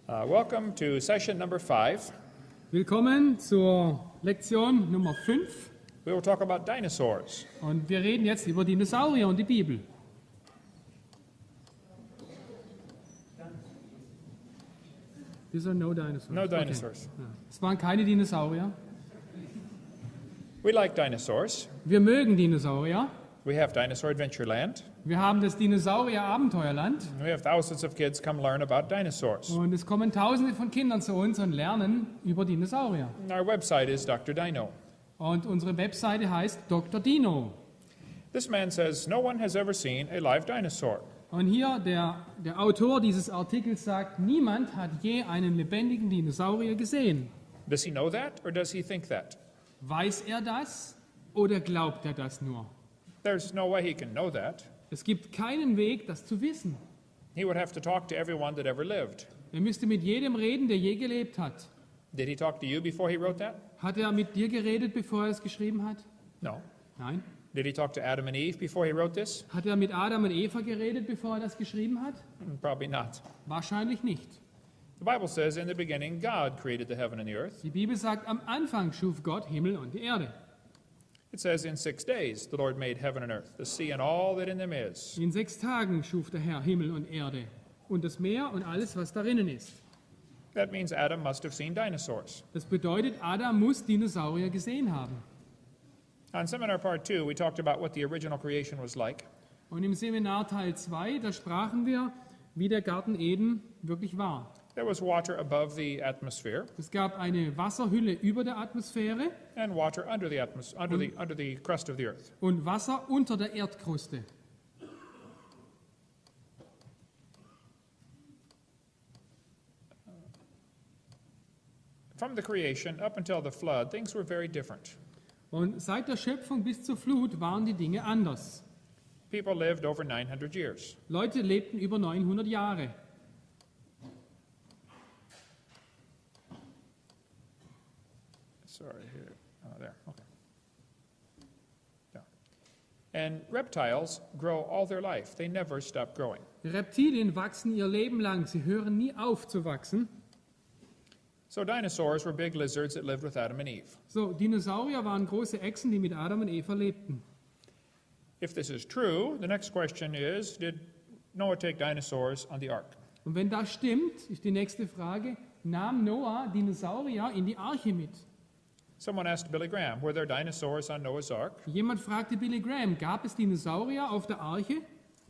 Welcome to session number 5. Willkommen zur Lektion Nummer 5 We will talk about dinosaurs. und wir reden jetzt über Dinosaurier und die Bibel. These are no dinosaurs. No dinosaurs. Okay. Ja. Es waren keine Dinosaurier. We like dinosaurs. Wir mögen Dinosaurier. We have Dinosaur Adventureland. Wir haben das Dinosaurier-Abenteuerland. We have thousands of kids come learn about dinosaurs. Und es kommen Tausende von Kindern zu uns und lernen über Dinosaurier. Our website is Dr. Dino. Und unsere Webseite heißt Dr. Dino. This man says no one has ever seen a live dinosaur. Und hier der Autor dieses Artikels sagt, niemand hat je einen lebendigen Dinosaurier gesehen. Does he know that or does he think that? Weiß er das oder glaubt er das nur? There's no way he can know that. Es gibt keinen Weg, das zu wissen. He would have to talk to everyone that ever lived. Er müsste mit jedem reden, der je gelebt hat. Did he talk to you before he wrote that? Hat er mit dir geredet, bevor er es geschrieben hat? No. Nein. Did he talk to Adam and Eve before he wrote this? Hat er mit Adam und Eva geredet, bevor er das geschrieben hat? Probably not. Wahrscheinlich nicht. The Bible says in the beginning God created the heaven and the earth. Die Bibel sagt, am Anfang schuf Gott Himmel und die Erde. It says in 6 days the Lord made heaven and earth, the sea and all that in them is. In 6 Tagen schuf der Herr Himmel und Erde und das Meer und alles, was darinnen ist. That means Adam must have seen dinosaurs. Das bedeutet, Adam muss Dinosaurier gesehen haben. On seminar part 2, we talked about what the original creation was like. Und im Seminar Teil 2, da sprachen wir, wie der Garten Eden wirklich war. There was water above the atmosphere Es gab eine Wasserhülle über der Atmosphäre and water under the under the crust of the earth. und Wasser unter der Erdkruste. From the creation up until the flood, things were very different. Und seit der Schöpfung bis zur Flut waren die Dinge anders. People lived over 900 years. Leute lebten über 900 Jahre. Sorry, here. Oh, there. Okay. Yeah. And reptiles grow all their life. They never stop growing. Reptilien wachsen ihr Leben lang, sie hören nie auf zu wachsen. So dinosaurs were big lizards that lived with Adam and Eve. So, Dinosaurier waren große Echsen, die mit Adam und Eva lebten. If this is true, the next question is, did Noah take dinosaurs on the ark? Und wenn das stimmt, ist die nächste Frage, nahm Noah Dinosaurier in die Arche mit? Someone asked Billy Graham, were there dinosaurs on Noah's ark? Jemand fragte Billy Graham, gab es Dinosaurier auf der Arche?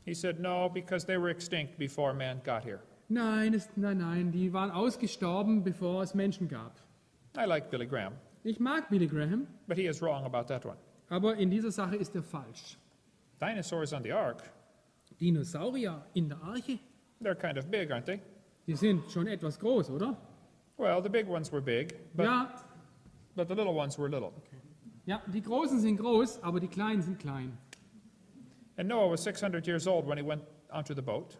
He said no, because they were extinct before man got here. Nein, die waren ausgestorben, bevor es Menschen gab. I like Billy Graham, Ich mag Billy Graham, but he is wrong about that one. aber in dieser Sache ist er falsch. Dinosaurs on the ark, Dinosaurier in der Arche, they're kind of big, aren't they? die sind schon etwas groß, oder? Well, the big ones were big, but, Ja, but the little ones were little. ja, die Großen sind groß, aber die Kleinen sind klein. And Noah was 600 years old when he went onto the boat.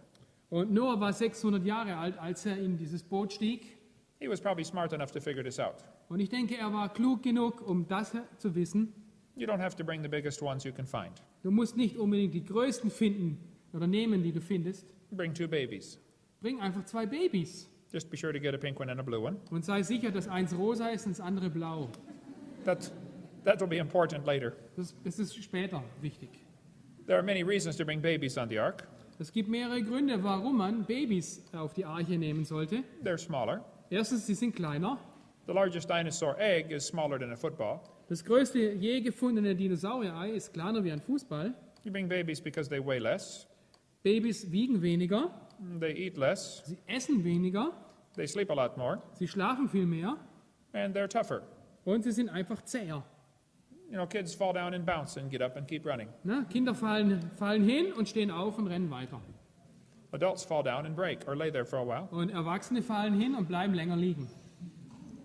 Und Noah war 600 Jahre alt, als er in dieses Boot stieg. He was probably smart enough to figure this out. Und ich denke, er war klug genug, um das zu wissen. You don't have to bring the biggest ones you can find. Du musst nicht unbedingt die größten finden oder nehmen, die du findest. Bring 2 babies. Bring einfach 2 Babys. Just be sure to get a pink one and a blue one. Und sei sicher, dass eins rosa ist und das andere blau. That will be important later. Das ist später wichtig. There are many reasons to bring babies on the ark. Es gibt mehrere Gründe, warum man Babys auf die Arche nehmen sollte. They're smaller. Erstens, sie sind kleiner. The largest dinosaur egg is smaller than a football. Das größte je gefundene Dinosaurier-Ei ist kleiner wie ein Fußball. You bring babies because they weigh less, Babys wiegen weniger, they eat less, sie essen weniger, they sleep a lot more, sie schlafen viel mehr and they're tougher. und sie sind einfach zäher. You know, kids fall down and bounce and get up and keep running. Na, Kinder fallen hin und stehen auf und rennen weiter. Adults fall down and break or lay there for a while. Und Erwachsene fallen hin und bleiben länger liegen.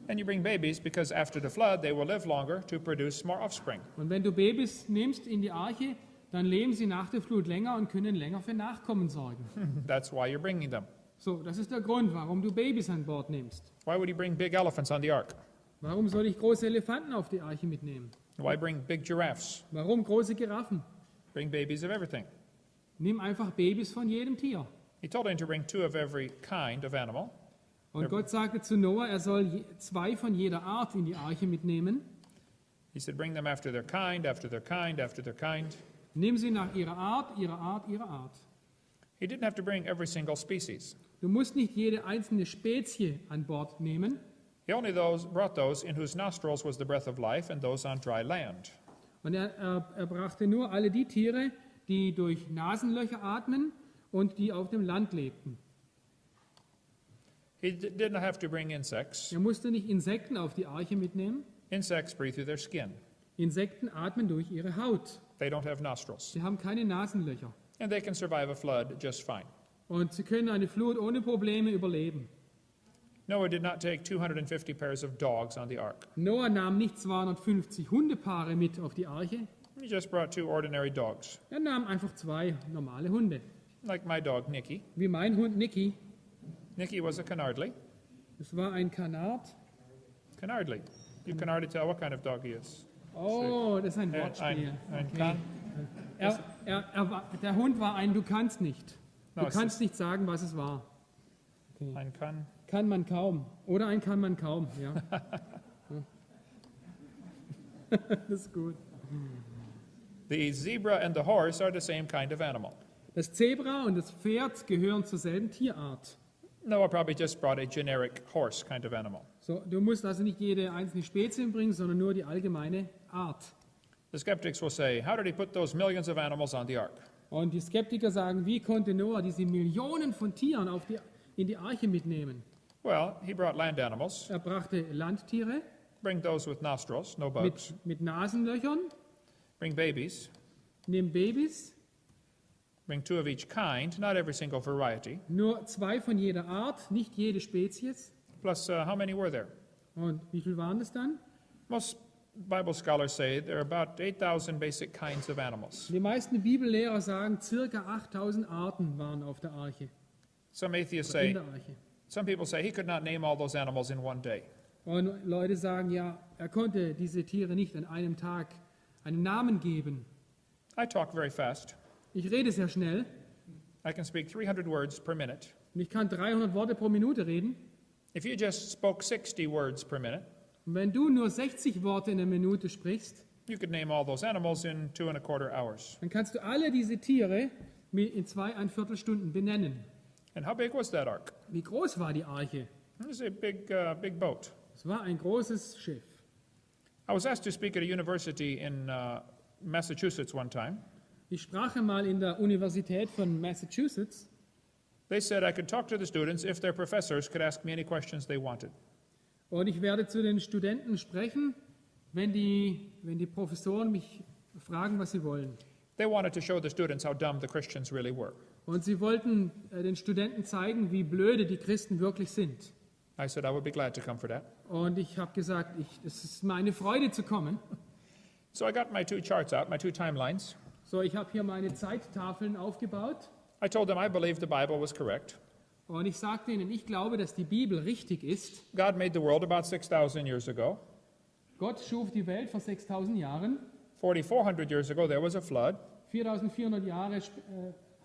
And you bring babies because after the flood they will live longer to produce more offspring. Und wenn du Babys nimmst in die Arche, dann leben sie nach der Flut länger und können länger für Nachkommen sorgen. That's why you're bringing them. So, das ist der Grund, warum du Babys an Bord nimmst. Why would you bring big elephants on the ark? Warum soll ich große Elefanten auf die Arche mitnehmen? Why bring big giraffes? Warum große Giraffen? Bring babies of everything. Nimm einfach Babys von jedem Tier. He told him to bring 2 of every kind of animal. Und Gott sagte zu Noah, er soll 2 von jeder Art in die Arche mitnehmen. He said, bring them after their kind, after their kind, after their kind. Nimm sie nach ihrer Art, ihrer Art, ihrer Art. He didn't have to bring every single species. Du musst nicht jede einzelne Spezie an Bord nehmen. He only brought those in whose nostrils was the breath of life and those on dry land. Und er brachte nur alle die Tiere, die durch Nasenlöcher atmen und die auf dem Land lebten. He didn't have to bring insects. Er musste nicht Insekten auf die Arche mitnehmen. Insects breathe through their skin. Insekten atmen durch ihre Haut. They don't have nostrils. Sie haben keine Nasenlöcher. And they can survive a flood just fine. Und sie können eine Flut ohne Probleme überleben. Noah did not take 250 pairs of dogs on the ark. Noah nahm nicht 250 Hundepaare mit auf die Arche. He just brought 2 ordinary dogs, Er nahm einfach 2 normale Hunde. like my dog Nicky. Wie mein Hund Nicky. Nicky was a Canardly. Das war ein Kanard. Canardly. You can already tell what kind of dog he is. Oh, das ist ein Wortspiel. Ein Okay. Der Hund war ein Du kannst nicht. No, Du it's kannst nicht sagen, was es war. Ein Can. Kann man kaum. Oder ein kann man kaum. Ja. Das ist gut. The zebra and the horse are the same kind of animal. Das Zebra und das Pferd gehören zur selben Tierart. Noah probably just brought a generic horse kind of animal. So, du musst also nicht jede einzelne Spezie bringen, sondern nur die allgemeine Art. The skeptics will say, how did he put those millions of animals on the ark? Und die Skeptiker sagen, wie konnte Noah diese Millionen von Tieren in die Arche mitnehmen? Well, he brought land animals. Er brachte Landtiere Bring those with nostrils, no bugs. mit Nasenlöchern, Bring babies. nimmt Babys, Bring 2 of each kind, not every single variety. nur 2 von jeder Art, nicht jede Spezies. Plus, how many were there? Und wie viel waren das dann? Most Bible scholars say there are about 8,000 basic kinds of animals. Die meisten Bibellehrer sagen, circa 8000 Arten waren auf der Arche, Some atheists in say, der Arche. some people say he could not name all those animals in one day. Und Leute sagen, ja, er konnte diese Tiere nicht an einem Tag einen Namen geben. I talk very fast. Ich rede sehr schnell I can speak 300 words per minute. und ich kann 300 Worte pro Minute reden. If you just spoke 60 words per minute, Und wenn du nur 60 Worte in der Minute sprichst, you could name all those animals in 2¼ hours. dann kannst du alle diese Tiere in 2¼ Stunden benennen. And how big was that ark? Wie groß war die Arche? It was a big boat. Es war ein großes Schiff. I was asked to speak at a university in Massachusetts one time. Ich sprach mal in der Universität von Massachusetts. They said I could talk to the students if their professors could ask me any questions they wanted. Und ich werde zu den Studenten sprechen, wenn die Professoren mich fragen, was sie wollen. They wanted to show the students how dumb the Christians really were. Und sie wollten den Studenten zeigen, wie blöde die Christen wirklich sind. I said I would be glad to come for that. Und ich habe gesagt, es ist meine Freude zu kommen. So I got my 2 charts out, my 2 timelines. So, ich habe hier meine Zeittafeln aufgebaut. I told them I believed the Bible was correct. Und ich sagte ihnen, ich glaube, dass die Bibel richtig ist. God made the world about 6,000 years ago. Gott schuf die Welt vor 6000 Jahren. 4,400 years ago there was a flood. 4400 Jahre,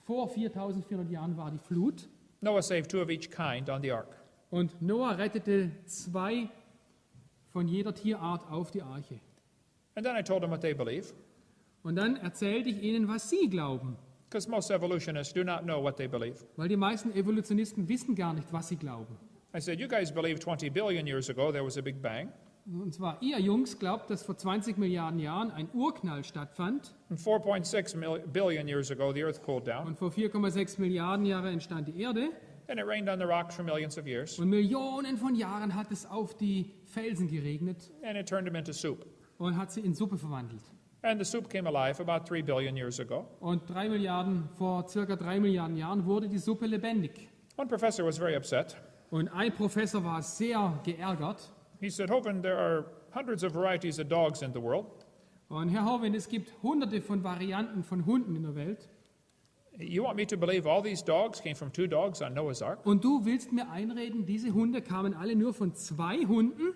vor 4400 Jahren war die Flut. Noah saved 2 of each kind on the ark. Und Noah rettete 2 von jeder Tierart auf die Arche. And then I told them what they believe. Und dann erzählte ich ihnen, was sie glauben. Because most evolutionists do not know what they believe. Weil die meisten Evolutionisten wissen gar nicht, was sie glauben. I said, you guys believe 20 billion years ago there was a big bang. Und zwar, ihr Jungs glaubt, dass vor 20 Milliarden Jahren ein Urknall stattfand. And 4.6 billion years ago the earth cooled down. Und vor 4,6 Milliarden Jahren entstand die Erde. And it rained on the rocks for millions of years. Und Millionen von Jahren hat es auf die Felsen geregnet And it turned them into soup. und hat sie in Suppe verwandelt. And the soup came alive about 3 billion years ago. Und vor circa 3 Milliarden Jahren wurde die Suppe lebendig. One professor was very upset. Und ein Professor war sehr geärgert. He said, Hovind, there are hundreds of varieties of dogs in the world. Und Herr Hovind, es gibt hunderte von Varianten von Hunden in der Welt. You want me to believe all these dogs came from 2 dogs on Noah's Ark? Und du willst mir einreden, diese Hunde kamen alle nur von 2 Hunden?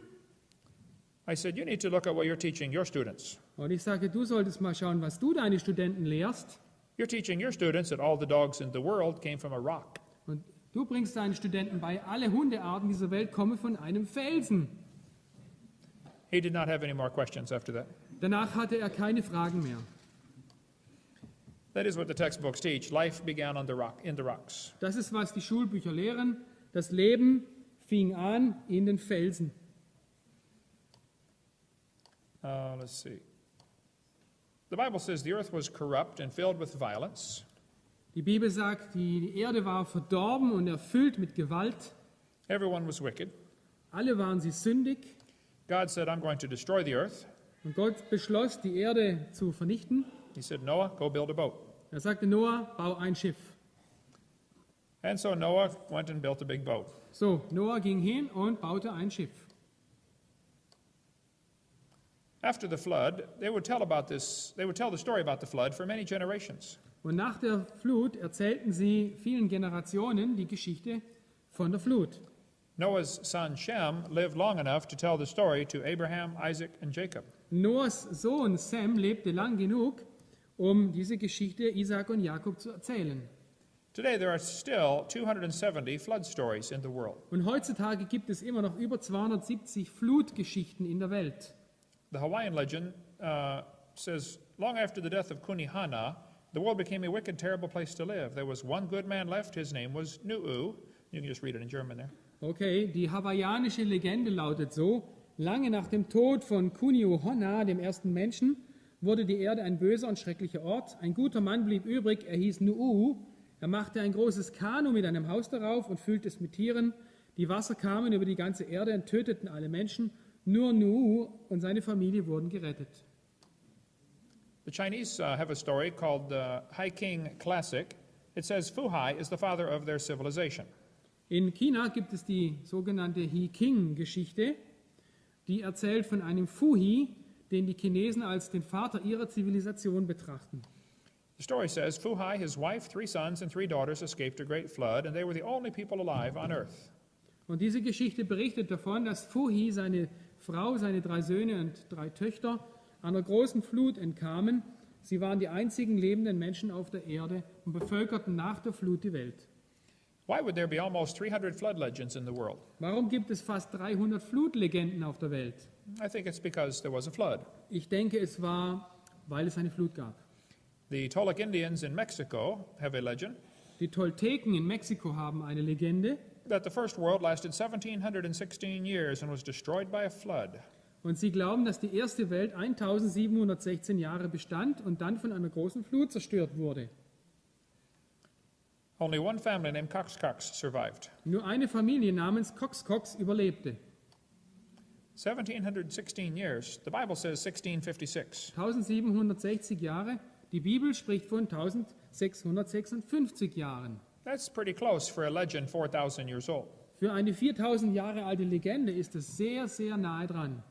I said, you need to look at what you're teaching your students. Und ich sage, du solltest mal schauen, was du deine Studenten lehrst. You're teaching your students that all the dogs in the world came from a rock. Und Du bringst deinen Studenten bei, alle Hundearten dieser Welt kommen von einem Felsen. He did not have any more questions after that. Danach hatte er keine Fragen mehr. That is what the textbooks teach. Life began on in the rocks. Das ist, was die Schulbücher lehren. Das Leben fing an in den Felsen. Let's see. The Bible says the earth was corrupt and filled with violence. Die Bibel sagt, die Erde war verdorben und erfüllt mit Gewalt. Everyone was wicked. Alle waren sie sündig. God said, I'm going to destroy the earth. Und Gott beschloss, die Erde zu vernichten. He said, Noah, go build a boat. Er sagte Noah, bau ein Schiff. And so Noah went and built a big boat. So, Noah ging hin und baute ein Schiff. After the flood, they would tell the story about the flood for many generations. Und nach der Flut erzählten sie vielen Generationen die Geschichte von der Flut. Noah's son Shem lived long enough to tell the story to Abraham, Isaac, and Jacob. Noahs Sohn Sem lebte lang genug, um diese Geschichte Isaak und Jakob zu erzählen. Today there are still 270 flood stories in the world. Und heutzutage gibt es immer noch über 270 Flutgeschichten in der Welt. The Hawaiian legend says, long after the death of Kunihana, the world became a wicked, terrible place to live. There was one good man left. His name was Nu'u. You can just read it in German there. Okay, die hawaiianische Legende lautet so: Lange nach dem Tod von Kunihana, dem ersten Menschen, wurde die Erde ein böser und schrecklicher Ort. Ein guter Mann blieb übrig, er hieß Nu'u. Er machte ein großes Kanu mit einem Haus darauf und füllte es mit Tieren. Die Wasser kamen über die ganze Erde und töteten alle Menschen. Nur Nu'u und seine Familie wurden gerettet. The Chinese have a story called the Hai King Classic. It says Fuhai is the father of their civilization. In China gibt es die sogenannte He-King-Geschichte, die erzählt von einem Fuhi, den die Chinesen als den Vater ihrer Zivilisation betrachten. The story says Fuhai, his wife, 3 sons, and 3 daughters escaped a great flood, and they were the only people alive on earth. Und diese Geschichte berichtet davon, dass Fuhi, seine Frau, seine 3 Söhne und 3 Töchter einer großen Flut entkamen. Sie waren die einzigen lebenden Menschen auf der Erde und bevölkerten nach der Flut die Welt. Why would there be almost 300 flood legends in the world? Warum gibt es fast 300 Flutlegenden auf der Welt? I think it's because there was a flood. Ich denke, es war, weil es eine Flut gab. The Toltec Indians in Mexico have a legend Die Tolteken in Mexiko haben eine Legende, that the first world lasted 1716 years and was destroyed by a flood. und sie glauben, dass die erste Welt 1716 Jahre bestand und dann von einer großen Flut zerstört wurde. Only one family named Cox survived. Nur eine Familie namens Cox überlebte. 1716 years. The Bible says 1656. 1760 Jahre. Die Bibel spricht von 1656 Jahren. That's pretty close for a legend 4,000 years old. Für eine 4000 Jahre alte Legende ist es sehr, sehr nahe dran.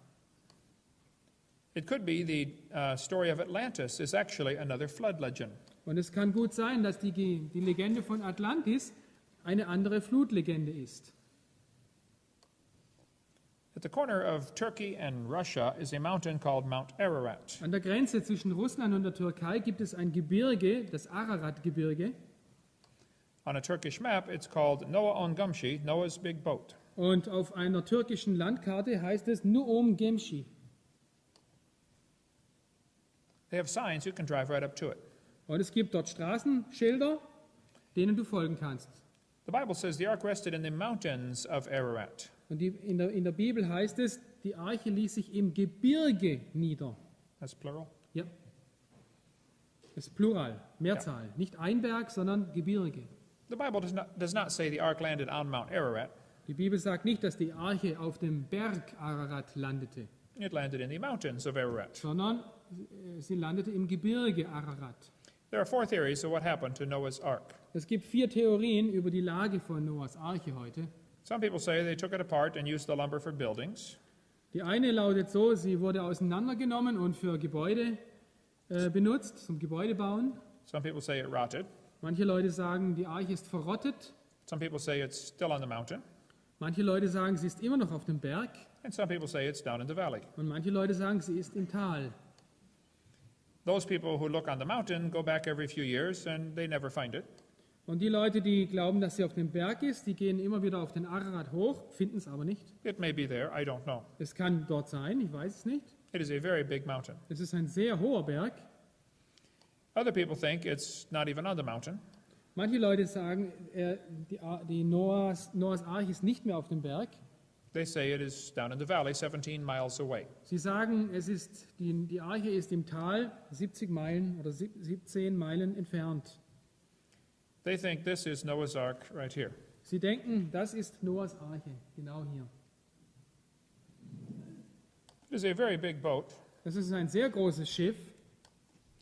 It could be the story of Atlantis is actually another flood legend. Und es kann gut sein, dass die Legende von Atlantis eine andere Flutlegende ist. At the corner of Turkey and Russia is a mountain called Mount Ararat. An der Grenze zwischen Russland und der Türkei gibt es ein Gebirge, das Ararat-Gebirge. On a Turkish map, it's called Noah on Gumshi, Noah's big boat. Und auf einer türkischen Landkarte heißt es Nu'um Gemshi. They have signs, you can drive right up to it. Und es gibt dort Straßenschilder, denen du folgen kannst. The Bible says the ark rested in the mountains of Ararat. Und in der Bibel heißt es, die Arche ließ sich im Gebirge nieder. That's plural. Ja. Das ist Plural, Mehrzahl. Nicht ein Berg, sondern Gebirge. The Bible does not say the ark landed on Mount Ararat. Die Bibel sagt nicht, dass die Arche auf dem Berg Ararat landete, It landed in the mountains of Ararat. sondern sie landete im Gebirge Ararat. There are 4 theories of what happened to Noah's ark. Es gibt 4 Theorien über die Lage von Noahs Arche heute. Some people say they took it apart and used the lumber for buildings. Die eine lautet so, sie wurde auseinandergenommen und für Gebäude benutzt, zum Gebäudebauen. Some people say it rotted. Manche Leute sagen, die Arche ist verrottet. Some people say it's still on the mountain. Manche Leute sagen, sie ist immer noch auf dem Berg. And some people say it's down in the valley. Und manche Leute sagen, sie ist im Tal. Those people who look on the mountain go back every few years and they never find it. Und die Leute, die glauben, dass sie auf dem Berg ist, die gehen immer wieder auf den Ararat hoch, finden es aber nicht. It may be there, I don't know. Es kann dort sein, ich weiß es nicht. It is a very big mountain. Es ist ein sehr hoher Berg. Other people think it's not even on the mountain. Manche Leute sagen, die Noahs Arche ist nicht mehr auf dem Berg. They say it is down in the valley, 17 miles away. Sie sagen, die Arche ist im Tal 70 Meilen oder 17 Meilen entfernt. They think this is Noah's Ark right here. Sie denken, das ist Noahs Arche, genau hier. It is a very big boat, Das ist ein sehr großes Schiff,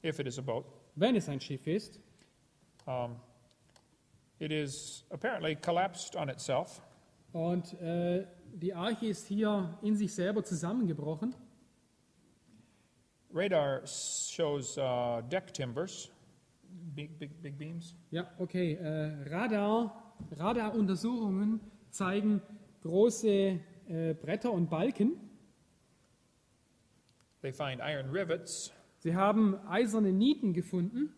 if it is a boat. wenn es ein Schiff ist. It is apparently collapsed on itself. Und die Arche ist hier in sich selber zusammengebrochen. Radar shows deck timbers, big beams. Ja, okay. Radaruntersuchungen zeigen große Bretter und Balken. They find iron rivets. Sie haben eiserne Nieten gefunden.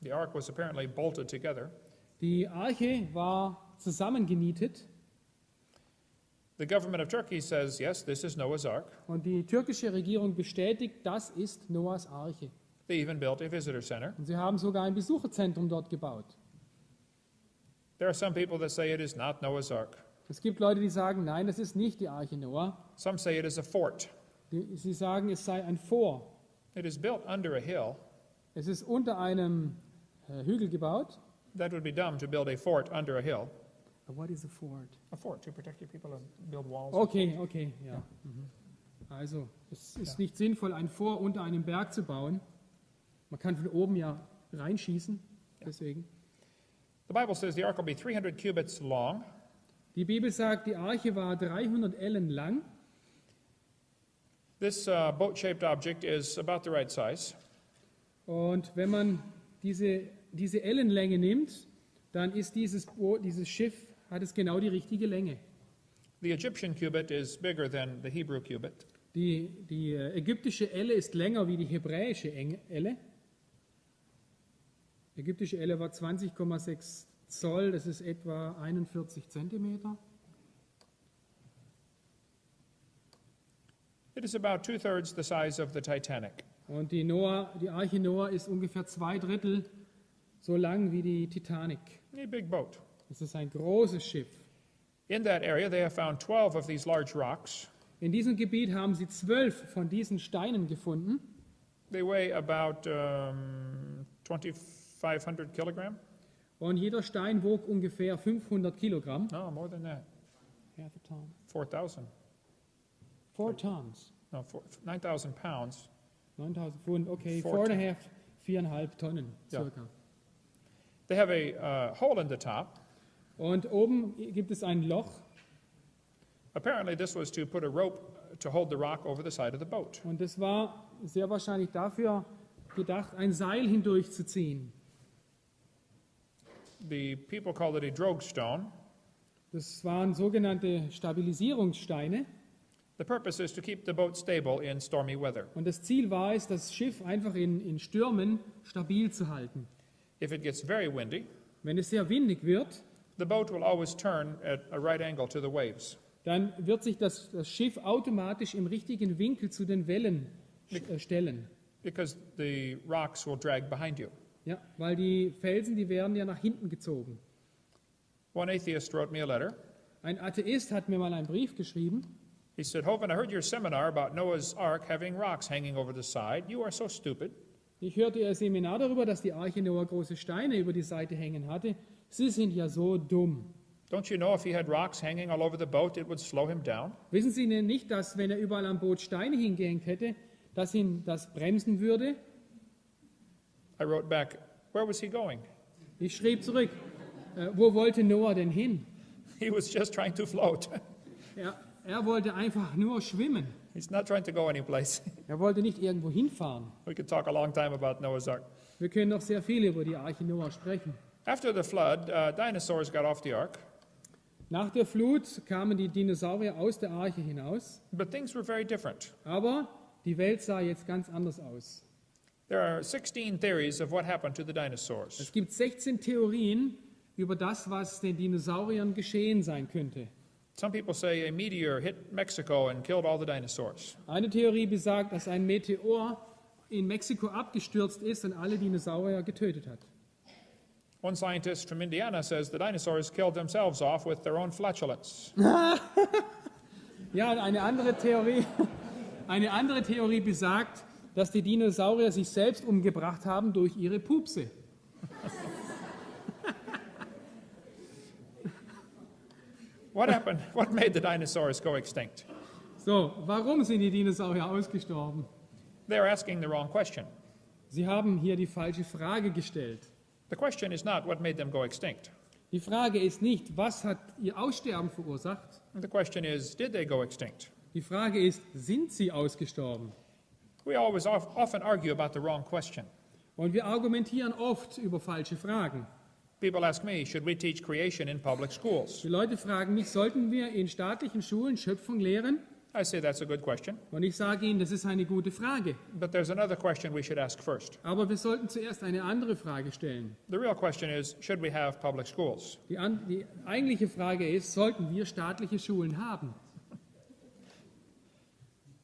The ark was apparently bolted together. Die Arche war zusammengenietet. The government of Turkey says, yes, this is Noah's Ark. Und die türkische Regierung bestätigt, das ist Noahs Arche. They even built a visitor center. Und sie haben sogar ein Besucherzentrum dort gebaut. There are some people that say it is not Noah's Ark. Es gibt Leute, die sagen, nein, das ist nicht die Arche Noah. Some say it is a fort. Sie sagen, es sei ein Fort. It is built under a hill. Es ist unter einem Hügel gebaut. That would be dumb to build a fort under a hill. What is a fort? A fort to protect your people and build walls. Okay, ja. Mhm. Also, es ist nicht sinnvoll, ein Fort unter einem Berg zu bauen. Man kann von oben ja reinschießen, deswegen. The Bible says the ark will be 300 cubits long. Die Bibel sagt, die Arche war 300 Ellen lang. This boat-shaped object is about the right size. Und wenn man diese Ellenlänge nimmt, dann ist dieses Schiff, hat es genau die richtige Länge. The Egyptian cubit is bigger than the Hebrew cubit. Die ägyptische Elle ist länger wie die hebräische Elle. Die ägyptische Elle war 20,6 Zoll, das ist etwa 41 Zentimeter. It is about 2/3 the size of the Titanic. Und die Arche Noah ist ungefähr 2/3 so lang wie die Titanic. A big boat. Es ist ein großes Schiff. In that area, they have found 12 of these large rocks. In diesem Gebiet haben sie 12 von diesen Steinen gefunden. They weigh about 2,500 kilogram. Und jeder Stein wog ungefähr 500 Kilogramm. No, more than that. Half a ton. 4,000. 4 tons. No, 9,000 pounds. 9000 Pfund, okay, 4 4,5 Tonnen Ja. circa. They have a hole in the top. Und oben gibt es ein Loch. Apparently, this was to put a rope to hold the rock over the side of the boat. Und das war sehr wahrscheinlich dafür gedacht, ein Seil hindurchzuziehen. The people called it a drogstone. Das waren sogenannte Stabilisierungssteine. The purpose is to keep the boat stable in stormy weather. Und das Ziel war es, das Schiff einfach in Stürmen stabil zu halten. If it gets very windy, Wenn es sehr windig wird, the boat will always turn at a right angle to the waves. dann wird sich das Schiff automatisch im richtigen Winkel zu den Wellen stellen. Because the rocks will drag behind you. Ja, weil die Felsen, die werden ja nach hinten gezogen. One atheist wrote me a letter. Ein Atheist hat mir mal einen Brief geschrieben. He said, Hovind, I heard your seminar about Noah's Ark having rocks hanging over the side. You are so stupid. Ich hörte Ihr Seminar darüber, dass die Arche Noah große Steine über die Seite hängen hatte. Sie sind ja so dumm. Don't you know if he had rocks hanging all over the boat, it would slow him down? Wissen Sie denn nicht, dass wenn er überall am Boot Steine hingehängt hätte, dass ihn das bremsen würde? I wrote back, where was he going? Ich schrieb zurück, wo wollte Noah denn hin? He was just trying to float. Er wollte einfach nur schwimmen. He's not trying to go anyplace. Er wollte nicht irgendwo hinfahren. We could talk a long time about Noah's Ark. Wir können noch sehr viel über die Arche Noah sprechen. After the flood, dinosaurs got off the ark, Nach der Flut kamen die Dinosaurier aus der Arche hinaus, but things were very different. aber die Welt sah jetzt ganz anders aus. There are 16 theories of what happened to the Es dinosaurs. gibt 16 Theorien, über das, was den Dinosauriern geschehen sein könnte. Some people say a meteor hit Mexico and killed all the dinosaurs. Eine Theorie besagt, dass ein Meteor in Mexiko abgestürzt ist und alle Dinosaurier getötet hat. One scientist from Indiana says the dinosaurs killed themselves off with their own flatulence. Ja, eine andere Theorie besagt, dass die Dinosaurier sich selbst umgebracht haben durch ihre Pupse. What happened? What made the dinosaurs go extinct? So, warum sind die Dinosaurier ausgestorben? They're asking the wrong question. Sie haben hier die falsche Frage gestellt. The question is not what made them go extinct. Die Frage ist nicht, was hat ihr Aussterben verursacht? The question is, did they go extinct? Die Frage ist, sind sie ausgestorben? We always often argue about the wrong question. Und wir argumentieren oft über falsche Fragen. People ask me, should we teach creation in public schools? Die Leute fragen mich, sollten wir in staatlichen Schulen Schöpfung lehren? I say that's a good question, Und ich sage ihnen, das ist eine gute Frage. but there's another question we should ask first. Aber wir sollten zuerst eine andere Frage stellen. The real question is, should we have public schools? Die eigentliche Frage ist, sollten wir staatliche Schulen haben?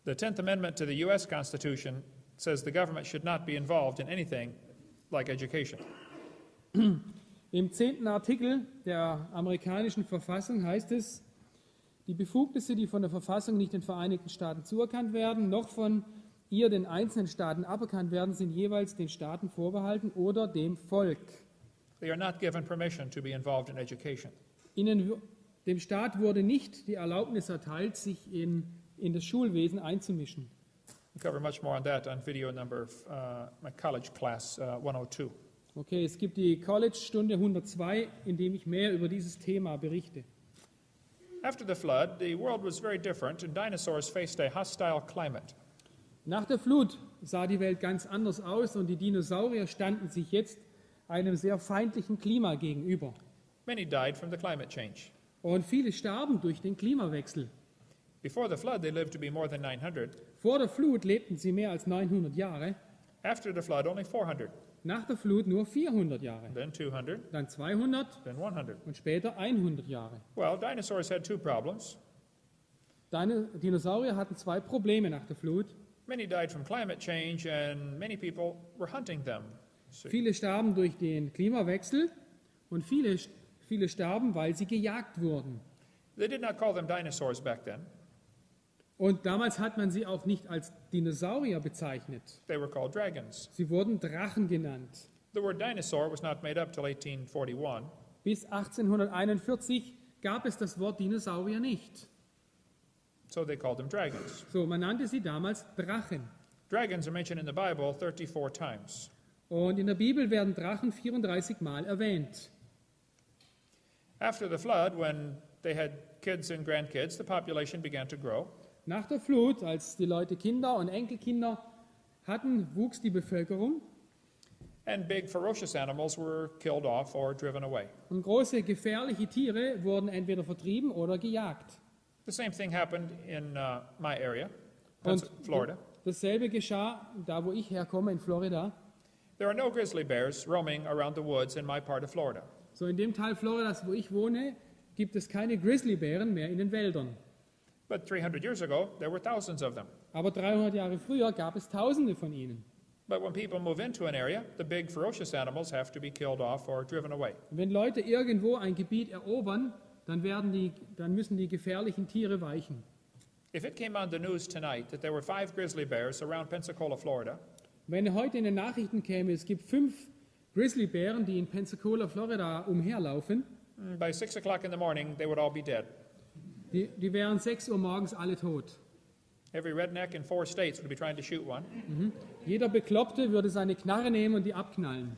The 10th Amendment to the U.S. Constitution says the government should not be involved in anything like education. Im 10. Artikel der amerikanischen Verfassung heißt es, die Befugnisse, die von der Verfassung nicht den Vereinigten Staaten zuerkannt werden, noch von ihr den einzelnen Staaten aberkannt werden, sind jeweils den Staaten vorbehalten oder dem Volk. They are not given permission to be involved in education. Dem Staat wurde nicht die Erlaubnis erteilt, sich in das Schulwesen einzumischen. We'll cover much more on that on video number my college class 102. Okay, es gibt die College-Stunde 102, in dem ich mehr über dieses Thema berichte. After the flood, the world was very different, and dinosaurs faced a hostile climate. Nach der Flut sah die Welt ganz anders aus und die Dinosaurier standen sich jetzt einem sehr feindlichen Klima gegenüber. Many died from the climate change. Und viele starben durch den Klimawechsel. Before the flood, they lived to be more than 900. Vor der Flut lebten sie mehr als 900 Jahre, After the flood, only 400. nach der Flut nur 400 Jahre, Then 200, dann 200 then 100. und später 100 Jahre. Well, dinosaurs had two problems. Dinosaurier hatten zwei Probleme nach der Flut. Many died from climate change, and many people were hunting them. Viele starben durch den Klimawechsel und viele starben, weil sie gejagt wurden. They did not call them dinosaurs back then. Und damals hat man sie auch nicht als Dinosaurier bezeichnet. They were called dragons. Sie wurden Drachen genannt. The word dinosaur was not made up till 1841. Bis 1841 gab es das Wort Dinosaurier nicht. So they called them dragons. So, man nannte sie damals Drachen. Dragons are mentioned in the Bible 34 times. Und in der Bibel werden Drachen 34 Mal erwähnt. After the flood, when they had kids and grandkids, the population began to grow. Nach der Flut, als die Leute Kinder und Enkelkinder hatten, wuchs die Bevölkerung And big ferocious animals were killed off or driven away. und große gefährliche Tiere wurden entweder vertrieben oder gejagt. The same thing happened in my area, Und Florida. dasselbe geschah da, wo ich herkomme, in Florida. There are no grizzly bears roaming around the woods in my part of Florida. So in dem Teil Floridas, wo ich wohne, gibt es keine Grizzlybären mehr in den Wäldern. But 300 years ago, there were thousands of them. Aber 300 Jahre früher gab es Tausende von ihnen. But when people move into an area, the big ferocious animals have to be killed off or driven away. Und wenn Leute irgendwo ein Gebiet erobern, dann müssen die gefährlichen Tiere weichen. If it came on the news tonight that there were 5 grizzly bears around Pensacola, Florida, Wenn heute in den Nachrichten käme, es gibt 5 Grizzlybären, die in Pensacola, Florida umherlaufen, by 6 o'clock in the morning, they would all be dead. die wären 6 Uhr morgens alle tot. Every redneck in 4 states would be trying to shoot one. Jeder Bekloppte würde seine Knarre nehmen und die abknallen.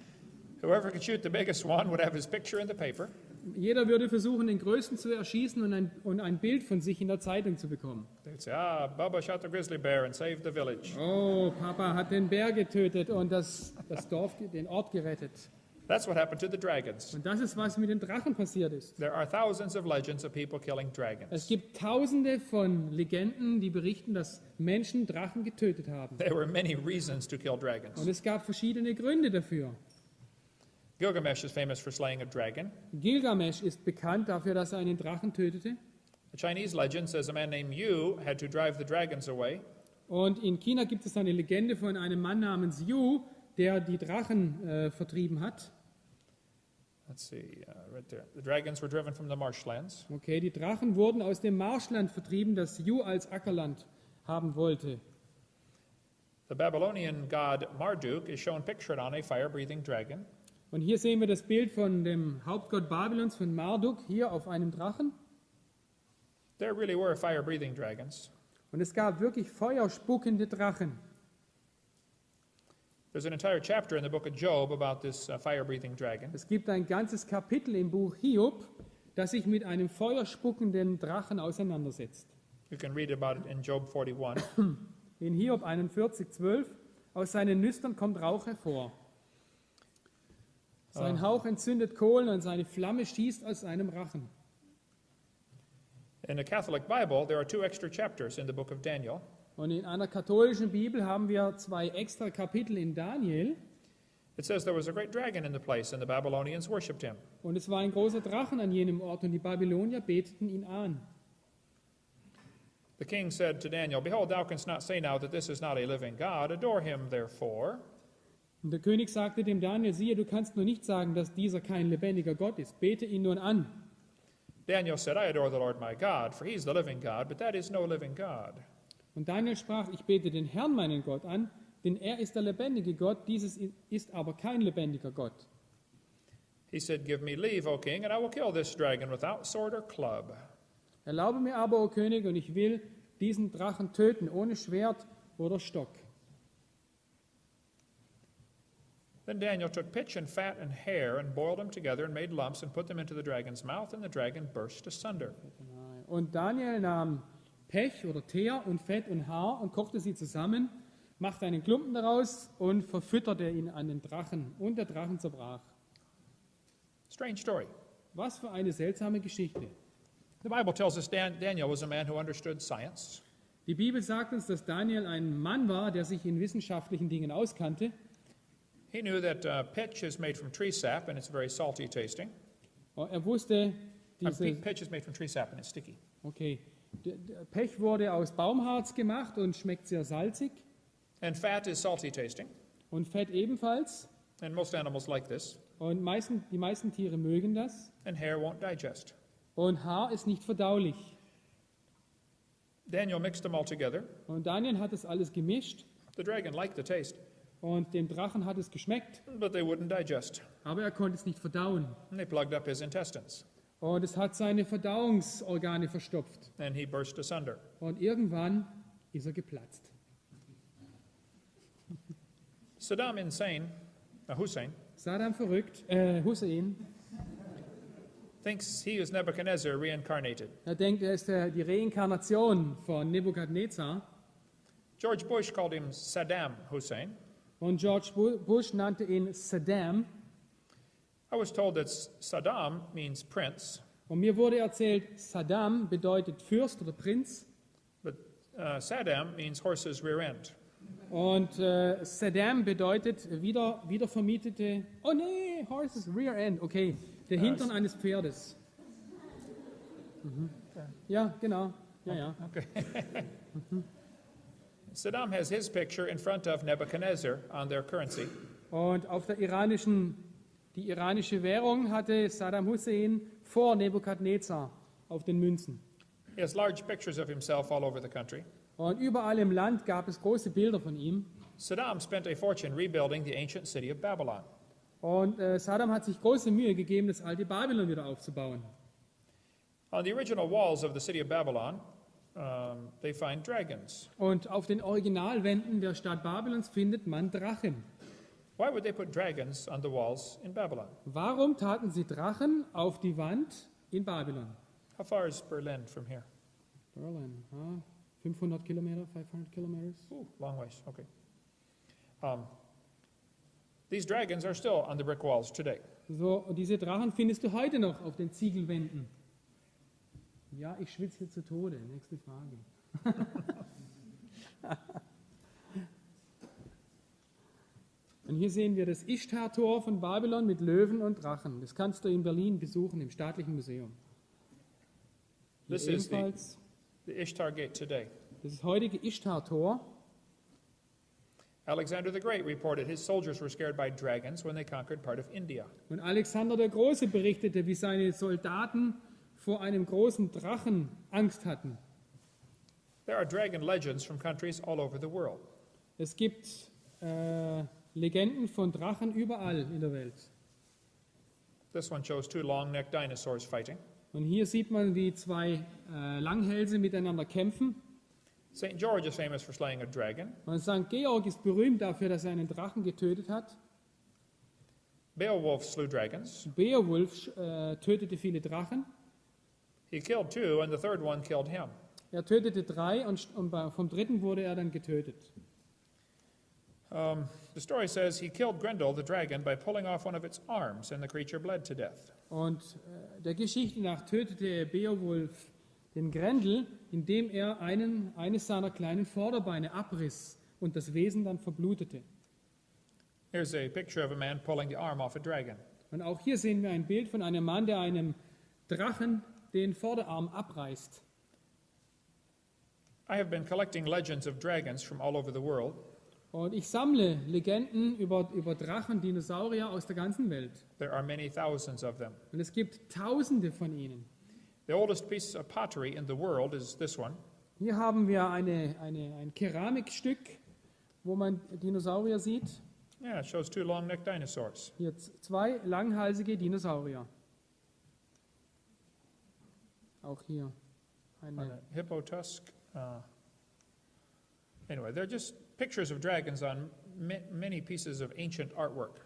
Whoever could shoot the biggest one would have his picture in the paper. Jeder würde versuchen, den Größten zu erschießen und ein Bild von sich in der Zeitung zu bekommen. They'd say, Bubba shot the grizzly bear and saved the village. Oh, Papa hat den Bär getötet und das Dorf, den Ort gerettet. That's what happened to the dragons. Und das ist, was mit den Drachen passiert ist. There are thousands of legends of people killing Es dragons. gibt Tausende von Legenden, die berichten, dass Menschen Drachen getötet haben. There were many reasons to kill dragons. Und es gab verschiedene Gründe dafür. Gilgamesh is famous for slaying a dragon. Gilgamesh ist bekannt dafür, dass er einen Drachen tötete. The Chinese legend says a man named Yu had to drive the dragons away. Und in China gibt es eine Legende von einem Mann namens Yu, der die Drachen vertrieben hat. Let's see, right there. The dragons were driven from the marshlands. Okay, die Drachen wurden aus dem Marschland vertrieben, das Yu als Ackerland haben wollte. The Babylonian god Marduk is shown pictured on a fire-breathing dragon. Und hier sehen wir das Bild von dem Hauptgott Babylons, von Marduk, hier auf einem Drachen. There really were fire-breathing dragons. Und es gab wirklich feuerspuckende Drachen. There's an entire chapter in the book of Job about this fire-breathing dragon. Es gibt ein ganzes Kapitel im Buch Hiob, das sich mit einem feuerspuckenden Drachen auseinandersetzt. You can read about it in Job 41. In Hiob 41,12: Aus seinen Nüstern kommt Rauch hervor. Sein Hauch entzündet Kohlen und seine Flamme schießt aus seinem Rachen. In the Catholic Bible, there are 2 extra chapters in the book of Daniel. Und in einer katholischen Bibel haben wir 2 extra Kapitel in Daniel. It says there was a great dragon in the place, and the Babylonians worshipped him. Und es war ein großer Drachen an jenem Ort und die Babylonier beteten ihn an. The king said to Daniel, Behold, thou canst not say now that this is not a living God. Adore him, therefore. Und der König sagte dem Daniel, siehe, du kannst nur nicht sagen, dass dieser kein lebendiger Gott ist. Bete ihn nun an. Daniel said, I adore the Lord my God, for he is the living God, but that is no living God. Und Daniel sprach, ich bete den Herrn, meinen Gott, an, denn er ist der lebendige Gott, dieses ist aber kein lebendiger Gott. He said, Give me leave, O king, and I will kill this dragon without sword or club. Erlaube mir aber, o König, und ich will diesen Drachen töten, ohne Schwert oder Stock. Then Daniel took pitch and fat and hair and boiled them together and made lumps and put them into the dragon's mouth, and the dragon burst asunder. Und Daniel nahm Pech oder Teer und Fett und Haar und kochte sie zusammen, machte einen Klumpen daraus und verfütterte ihn an den Drachen. Und der Drachen zerbrach. Strange story. Was für eine seltsame Geschichte. The Bible tells us Daniel was a man who understood science. Die Bibel sagt uns, dass Daniel ein Mann war, der sich in wissenschaftlichen Dingen auskannte. He knew that pitch is made from tree sap, and it's very salty tasting. Er wusste, Pitch is made from tree sap, and it's sticky. okay, der Pech wurde aus Baumharz gemacht und schmeckt sehr salzig. And fat is salty tasting, Und Fett ebenfalls. and most animals like this. Und die meisten Tiere mögen das. And hair won't digest. Und Haar ist nicht verdaulich. Daniel mixed them all together. Und Daniel hat das alles gemischt. The dragon liked the taste, Und dem Drachen hat es geschmeckt. but they wouldn't digest. Aber er konnte es nicht verdauen. And they plugged up his intestines, Und es hat seine Verdauungsorgane verstopft. and he burst asunder. Und irgendwann ist er geplatzt. Saddam Hussein, Saddam verrückt, Hussein, thinks he is Nebuchadnezzar reincarnated. er denkt, er ist die Reinkarnation von Nebukadnezar. George Bush called him Saddam Hussein. Und George Bush nannte ihn Saddam. I was told that Saddam means prince, Und mir wurde erzählt, Saddam bedeutet Fürst oder Prinz. but Saddam means horse's rear end. Und Saddam bedeutet wiedervermietete, oh nee, Horses Rear End, okay, der Hintern eines Pferdes. Mhm. Ja, genau, ja. Okay. Saddam has his picture in front of Nebuchadnezzar on their currency. Und auf die iranische Währung hatte Saddam Hussein vor Nebukadnezar auf den Münzen. He has large pictures of himself all over the country. Und überall im Land gab es große Bilder von ihm. Saddam spent a fortune rebuilding the ancient city of Babylon. Und Saddam hat sich große Mühe gegeben, das alte Babylon wieder aufzubauen. On the original walls of the city of Babylon, they find dragons. Und auf den Originalwänden der Stadt Babylons findet man Drachen. Why would they put dragons on the walls in Babylon? Warum taten sie Drachen auf die Wand in Babylon? How far is Berlin from here? Berlin, 500 Kilometer, 500 Kilometers. Ooh, long ways. Okay. These dragons are still on the brick walls today. So, und diese Drachen findest du heute noch auf den Ziegelwänden. Ja, ich schwitze hier zu Tode. Nächste Frage. Und hier sehen wir das Ishtar-Tor von Babylon mit Löwen und Drachen. Das kannst du in Berlin besuchen, im Staatlichen Museum. Hier This is ebenfalls the Ishtar Gate today. das heutige Ishtar-Tor. Alexander the Great reported his soldiers were scared by dragons when they conquered part of India. Und Alexander der Große berichtete, wie seine Soldaten vor einem großen Drachen Angst hatten. There are dragon legends from countries all over the world. Es gibt Legenden von Drachen überall in der Welt. This one shows two long-necked dinosaurs fighting. Und hier sieht man, wie zwei Langhälse miteinander kämpfen. St. George is famous for slaying a dragon. Und St. Georg ist berühmt dafür, dass er einen Drachen getötet hat. Beowulf slew dragons. Beowulf tötete viele Drachen. He killed two, and the third one killed him. Er tötete 3 und vom dritten wurde er dann getötet. The story says he killed Grendel, the dragon, by pulling off one of its arms, and the creature bled to death. Und der Geschichte nach tötete Beowulf den Grendel, indem er eines seiner kleinen Vorderbeine abriss und das Wesen dann verblutete. Here's a picture of a man pulling the arm off a dragon. Und auch hier sehen wir ein Bild von einem Mann, der einem Drachen den Vorderarm abreißt. I have been collecting legends of dragons from all over the world. Und ich sammle Legenden über Drachen, Dinosaurier aus der ganzen Welt. There are many thousands of them. Und es gibt Tausende von ihnen. The oldest piece of pottery in the world is this one. Hier haben wir ein Keramikstück, wo man Dinosaurier sieht. Yeah, it shows two long-necked dinosaurs. Hier 2 langhalsige Dinosaurier. Auch hier On eine. a hippo tusk. Anyway, they're just pictures of dragons on many pieces of ancient artwork.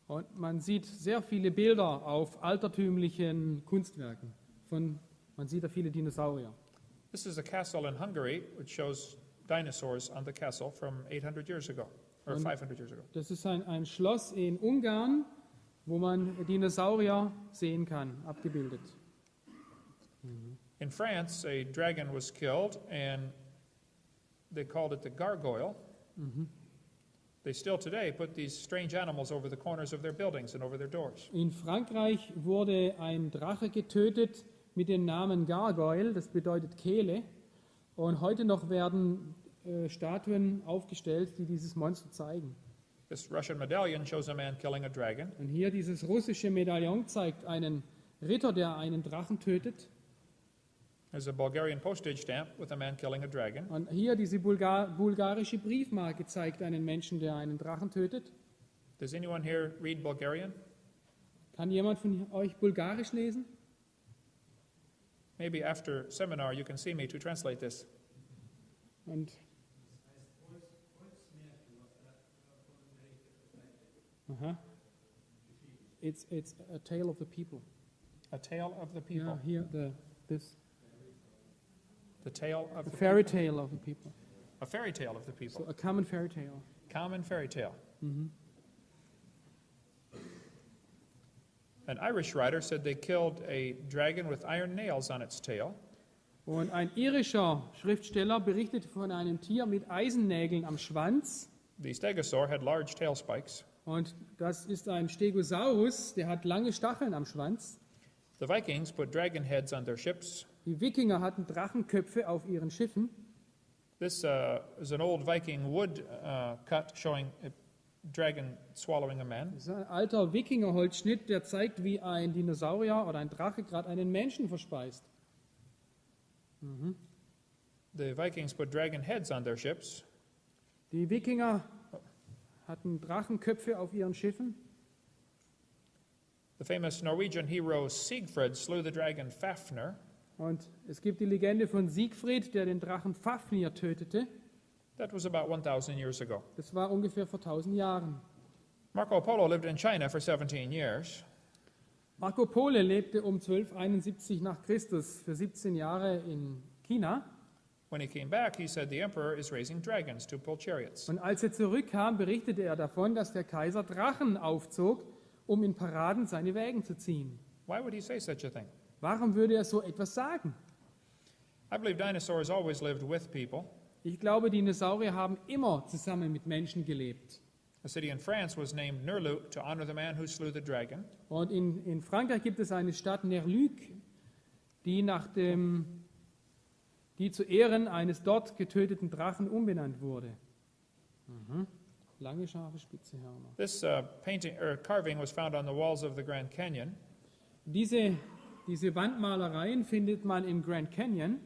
Und man sieht sehr viele Bilder auf altertümlichen Kunstwerken. Man sieht da viele Dinosaurier. This is a castle in Hungary, which shows dinosaurs on the castle from 800 years ago, or Und 500 years ago. Das ist ein Schloss in Ungarn, wo man Dinosaurier sehen kann, abgebildet. In France, a dragon was killed, and they called it the gargoyle. They still today put these strange animals over the corners of their buildings and over their doors. In Frankreich wurde ein Drache getötet mit dem Namen Gargoyle, das bedeutet Kehle. Und heute noch werden Statuen aufgestellt, die dieses Monster zeigen. This Russian medallion shows a man killing a dragon. Und hier dieses russische Medaillon zeigt einen Ritter, der einen Drachen tötet. There's a Bulgarian postage stamp with a man killing a dragon. Und hier diese bulgarische Briefmarke zeigt einen Menschen, der einen Drachen tötet. Does anyone here read Bulgarian? Kann jemand von euch Bulgarisch lesen? Maybe after seminar you can see me to translate this. Und aha. It's a tale of the people. A tale of the people. Ja, hier this The tale of a the fairy people. tale of the people. A fairy tale of the people. So a common fairy tale. Common fairy tale. An Irish writer said they killed a dragon with iron nails on its tail. Und ein irischer Schriftsteller berichtet von einem Tier mit Eisennägeln am Schwanz. The stegosaur had large tail spikes. Und das ist ein Stegosaurus, der hat lange Stacheln am Schwanz. The Vikings put dragon heads on their ships. Die Wikinger hatten Drachenköpfe auf ihren Schiffen. This is an old Viking wood cut showing a dragon swallowing a man. Das ist ein alter Wikingerholzschnitt, der zeigt, wie ein Dinosaurier oder ein Drache gerade einen Menschen verspeist. The Vikings put dragon heads on their ships. Die Wikinger hatten Drachenköpfe auf ihren Schiffen. The famous Norwegian hero Siegfried slew the dragon Fafnir. Und es gibt die Legende von Siegfried, der den Drachen Fafnir tötete. That was about 1,000 years ago. Das war ungefähr vor 1000 Jahren. Marco Polo lived in China for 17 years. Marco Polo lebte um 1271 nach Christus für 17 Jahre in China. When he came back, he said the emperor is raising dragons to pull chariots. Und als er zurückkam, berichtete er davon, dass der Kaiser Drachen aufzog, um in Paraden seine Wägen zu ziehen. Why would he say such a thing? Warum würde er so etwas sagen? I believe dinosaurs always lived with people. Ich glaube, Dinosaurier haben immer zusammen mit Menschen gelebt. A city in France was named Nerluc to honor the man who slew the dragon. Und in Frankreich gibt es eine Stadt Nerluc, die zu Ehren eines dort getöteten Drachen umbenannt wurde. Lange, scharfe, spitze Hörner. This painting or carving was found on the walls of the Grand Canyon. Diese Wandmalereien findet man im Grand Canyon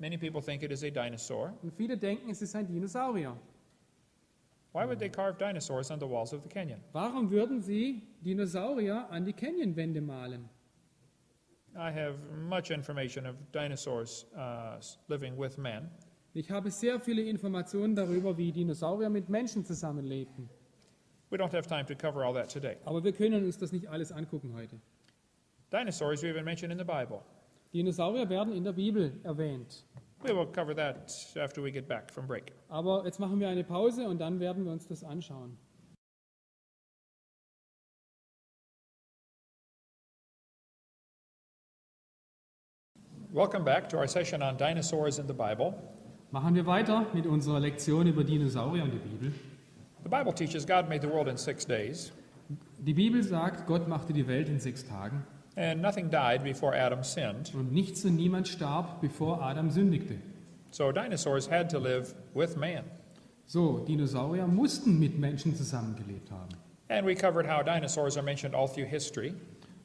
Many people think it is a dinosaur. und viele denken, es ist ein Dinosaurier. Why would they carve dinosaurs on the walls of the canyon? Warum würden sie Dinosaurier an die Canyonwände malen? I have much information of dinosaurs living with men. Ich habe sehr viele Informationen darüber, wie Dinosaurier mit Menschen zusammenlebten. We don't have time to cover all that today. Aber wir können uns das nicht alles angucken heute. Dinosaurs we even mentioned in the Bible. Dinosaurier werden in der Bibel erwähnt. We will cover that after we get back from break. Aber jetzt machen wir eine Pause und dann werden wir uns das anschauen. Welcome back to our session on dinosaurs in the Bible. Machen wir weiter mit unserer Lektion über Dinosaurier und die Bibel. The Bible teaches God made the world in 6 days, Die Bibel sagt, Gott machte die Welt in 6 Tagen and nothing died before Adam sinned. und nichts und niemand starb, bevor Adam sündigte. So dinosaurs had to live with man. So, Dinosaurier mussten mit Menschen zusammengelebt haben. And we covered how dinosaurs are mentioned all through history.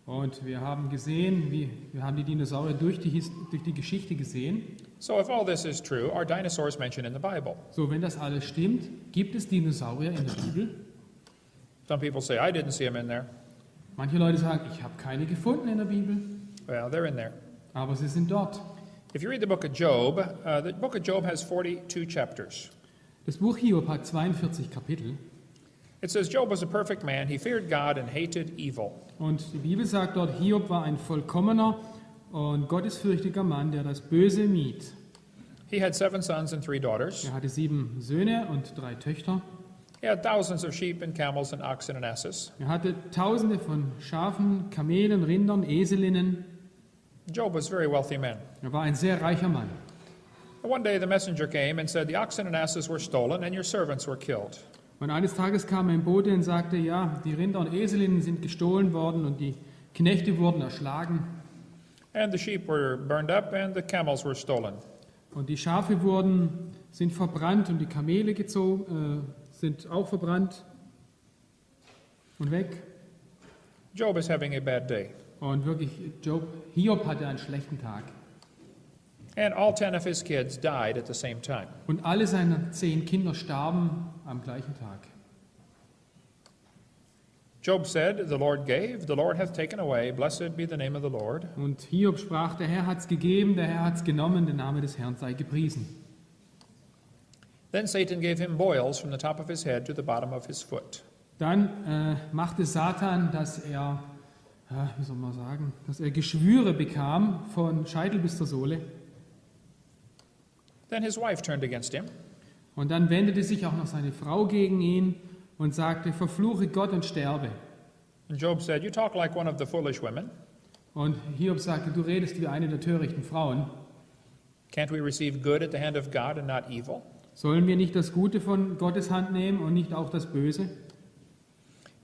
Und wir haben gesehen, wir haben die Dinosaurier durch die Geschichte gesehen. So if all this is true, are dinosaurs mentioned in the Bible? So, wenn das alles stimmt, gibt es Dinosaurier in der Bibel? Some people say, I didn't see them in there. Manche Leute sagen, ich habe keine gefunden in der Bibel, Well, they're in there. aber sie sind dort. If you read the book of Job has 42 chapters. Das Buch Hiob hat 42 Kapitel It says Job was a perfect man. He feared God and hated evil. und die Bibel sagt dort, Hiob war ein vollkommener und gottesfürchtiger Mann, der das Böse mied. He had 7 sons and 3 daughters. Er hatte 7 Söhne und 3 Töchter. He had thousands of sheep and camels and oxen and asses. Er hatte Tausende von Schafen, Kamelen, Rindern, Eselinnen. Job was a very wealthy man. Er war ein sehr reicher Mann. One day the messenger came and said, the oxen and asses were stolen and your servants were killed. Und eines Tages kam ein Bote und sagte, ja, die Rinder und Eselinnen sind gestohlen worden und die Knechte wurden erschlagen. And the sheep were burned up and the camels were stolen. Und die Schafe sind verbrannt und die Kamele sind auch verbrannt und weg. Job is having a bad day. Und wirklich, Hiob hatte einen schlechten Tag. And all 10 of his kids died at the same time. Und alle seine 10 Kinder starben am gleichen Tag. Job said, the Lord gave, the Lord hath taken away, blessed be the name of the Lord. Und Hiob sprach, der Herr hat's gegeben, der Herr hat's genommen, der Name des Herrn sei gepriesen. Then Satan gave him boils from the top of his head to the bottom of his foot. Dann machte Satan, dass er Geschwüre bekam von Scheitel bis zur Sohle. Then his wife turned against him. Und dann wendete sich auch noch seine Frau gegen ihn und sagte, verfluche Gott und sterbe. And Job said, you talk like one of the foolish women. Und Hiob sagte, du redest wie eine der törichten Frauen. Can't we receive good at the hand of God and not evil? Sollen wir nicht das Gute von Gottes Hand nehmen und nicht auch das Böse?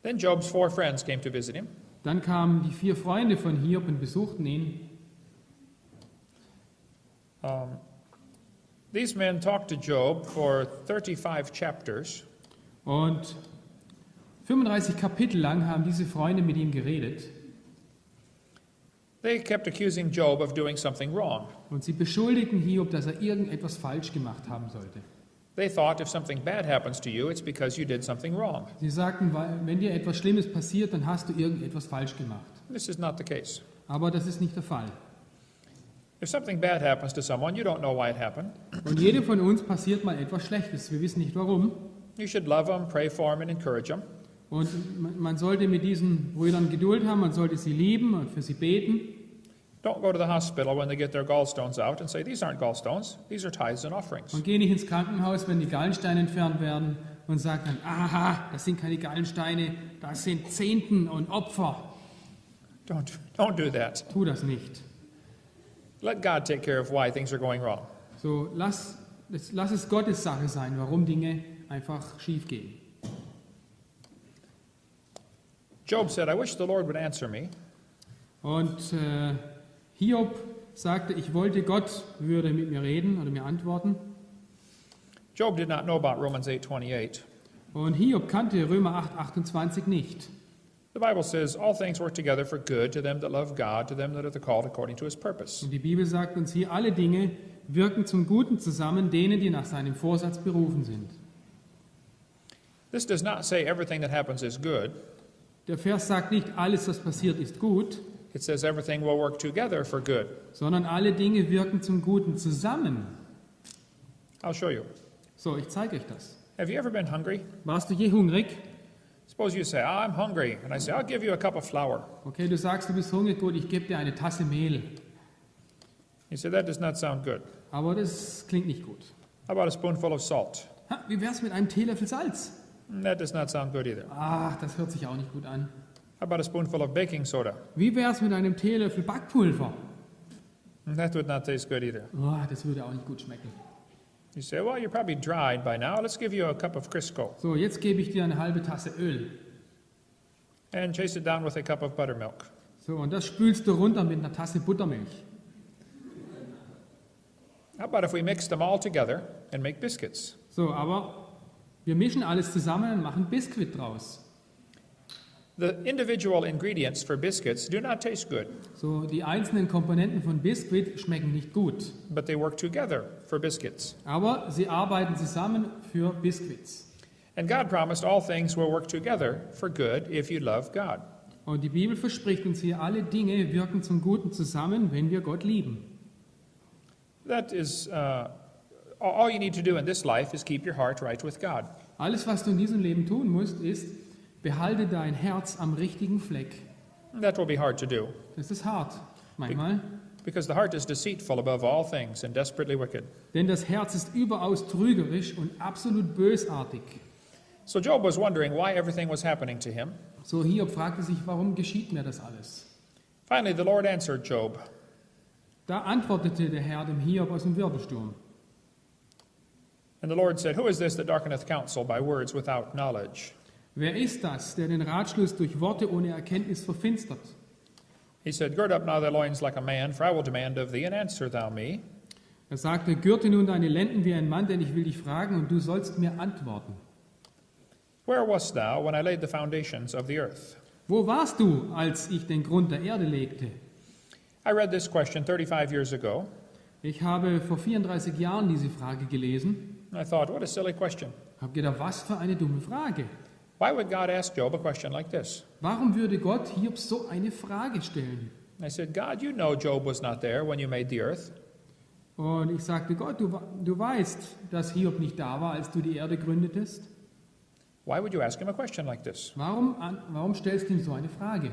Then Job's 4 friends came to visit him. Dann kamen die 4 Freunde von Hiob und besuchten ihn. These men talked to Job for 35 chapters. Und 35 Kapitel lang haben diese Freunde mit ihm geredet. They kept accusing Job of doing something wrong. Und sie beschuldigten Hiob, dass er irgendetwas falsch gemacht haben sollte. They thought if something bad happens to you, it's because you did something wrong. Sie sagten, wenn dir etwas Schlimmes passiert, dann hast du irgendetwas falsch gemacht. This is not the case. Aber das ist nicht der Fall. If something bad happens to someone, you don't know why it happened. Und jedem von uns passiert mal etwas Schlechtes. Wir wissen nicht warum. You should love them, pray for them, and encourage them. Und man sollte mit diesen Brüdern Geduld haben, man sollte sie lieben und für sie beten. Don't go to the hospital when they get their gallstones out and say, these aren't gallstones, these are tithes and offerings. Und geh nicht ins Krankenhaus, wenn die Gallensteine entfernt werden und sag dann, aha, das sind keine Gallensteine, das sind Zehnten und Opfer. Don't do that. Tu das nicht. Let God take care of why things are going wrong. So, lass es Gottes Sache sein, warum Dinge einfach schief gehen. Job said, I wish the Lord would answer me. Und Hiob sagte, ich wollte, Gott würde mit mir reden oder mir antworten. Job did not know about Romans 8:28. Und Hiob kannte Römer 8,28 nicht. The Bible says, all things work together for good to them that love God, to them that are the called according to his purpose. Und die Bibel sagt uns hier, alle Dinge wirken zum Guten zusammen, denen, die nach seinem Vorsatz berufen sind. This does not say everything that happens is good. Der Vers sagt nicht, alles, was passiert, ist gut, It says everything will work together for good. sondern alle Dinge wirken zum Guten zusammen. I'll show you. So, ich zeige euch das. Have you ever been hungry? Warst du je hungrig? Suppose you say, I'm hungry. And I say, I'll give you a cup of flour. Okay, du sagst, du bist hungrig, gut, ich gebe dir eine Tasse Mehl. You say, that does not sound good. Aber das klingt nicht gut. How about a spoonful of salt? Ha, wie wär's mit einem Teelöffel Salz? That does not sound good either. Ach, das hört sich auch nicht gut an. How about a spoonful of baking soda? Wie wär's mit einem Teelöffel Backpulver? That would not taste good either. Oh, das würde auch nicht gut schmecken. You say, well, you're probably dried by now. Let's give you a cup of Crisco. So, jetzt gebe ich dir eine halbe Tasse Öl. And chase it down with a cup of buttermilk. So, und das spülst du runter mit einer Tasse Buttermilch. How about if we mix them all together and make biscuits? So, aber wir mischen alles zusammen und machen Biskuit draus. The individual ingredients for biscuits do not taste good, So, die einzelnen Komponenten von Biskuit schmecken nicht gut. but they work together for biscuits. Aber sie arbeiten zusammen für Biskuits. And God promised all things will work together for good if you love God. Und die Bibel verspricht uns hier, alle Dinge wirken zum Guten zusammen, wenn wir Gott lieben. That is, all you need to do in this life is keep your heart right with God. Alles, was du in diesem Leben tun musst, ist, behalte dein Herz am richtigen Fleck. That will be hard to do, Das ist hart, manchmal. because the heart is deceitful above all things and desperately wicked. Denn das Herz ist überaus trügerisch und absolut bösartig. So Job was wondering why everything was happening to him. So Hiob fragte sich, warum geschieht mir das alles? Finally, the Lord answered Job. Da antwortete der Herr dem Hiob aus dem Wirbelsturm. And the Lord said, who is this that darkeneth counsel by words without knowledge? Wer ist das, der den Ratschluss durch Worte ohne Erkenntnis verfinstert? He said, gird up now thy loins like a man, for I will demand of thee, and answer thou me. Er sagte, gürte nun deine Lenden wie ein Mann, denn ich will dich fragen und du sollst mir antworten. Where wast thou when I laid the foundations of the earth? Wo warst du, als ich den Grund der Erde legte? I read this question 35 years ago. Ich habe vor 34 Jahren diese Frage gelesen. And I thought, what a silly question. Habe gedacht, was für eine dumme Frage. Why would God ask Job a question like this? Warum würde Gott Hiob so eine Frage stellen? I said, God, you know Job was not there when you made the earth. Und ich sagte, Gott, du weißt, dass Hiob nicht da war, als du die Erde gründetest. Why would you ask him a question like this? Warum stellst du ihm so eine Frage?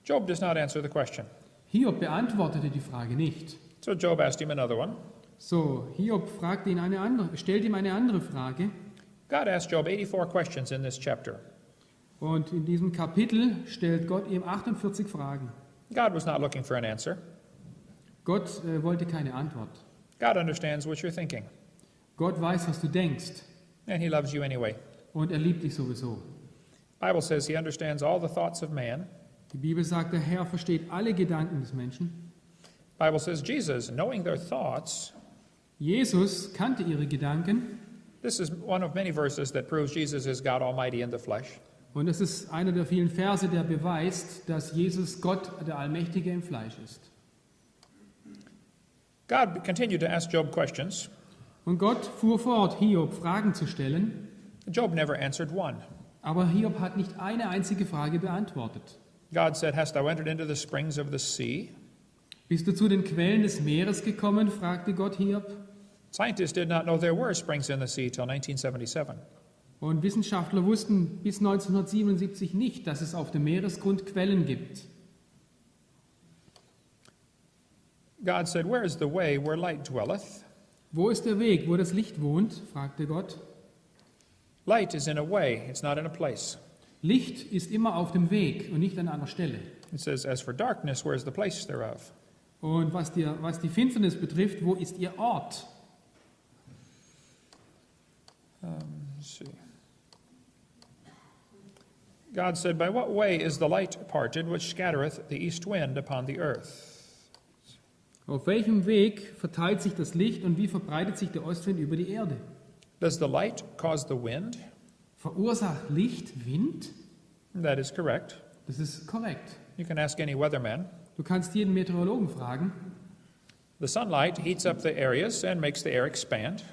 Job does not answer the question. Hiob beantwortete die Frage nicht. So Job asked him another one. So, Hiob stellt ihm eine andere Frage. God asked Job 84 questions in this chapter. Und in diesem Kapitel stellt Gott ihm 48 Fragen. God was not looking for an answer. Gott wollte keine Antwort. God understands what you're thinking, Gott weiß, was du denkst. and he loves you anyway. Und er liebt dich sowieso. Bible says he understands all the thoughts of man. Die Bibel sagt, der Herr versteht alle Gedanken des Menschen. Bible says Jesus, knowing their thoughts. Jesus kannte ihre Gedanken. This is one of many verses that proves Jesus is God Almighty in the flesh. Und es ist einer der vielen Verse, der beweist, dass Jesus Gott, der Allmächtige, im Fleisch ist. God continued to ask Job questions. Und Gott fuhr fort, Hiob Fragen zu stellen. Job never answered one. Aber Hiob hat nicht eine einzige Frage beantwortet. God said, hast thou entered into the springs of the sea? Bist du zu den Quellen des Meeres gekommen? Fragte Gott Hiob. Scientists did not know there were springs in the sea till 1977. Und Wissenschaftler wussten bis 1977 nicht, dass es auf dem Meeresgrund Quellen gibt. God said, where is the way where light dwelleth? Wo ist der Weg, wo das Licht wohnt? Fragte Gott. Light is in a way, it's not in a place. Licht ist immer auf dem Weg und nicht an einer Stelle. It says, as for darkness, where is the place thereof? Und was die Finsternis betrifft, wo ist ihr Ort? Let's see. God said, "By what way is the light parted, which scattereth the east wind upon the earth?" Auf welchem Weg verteilt sich das Licht und wie verbreitet sich der Ostwind über die Erde? Does the light cause the wind? Verursacht Licht Wind? That is correct. Das ist korrekt. You can ask any weatherman. Du kannst jeden Meteorologen fragen. The sunlight heats up the areas and makes the air expand.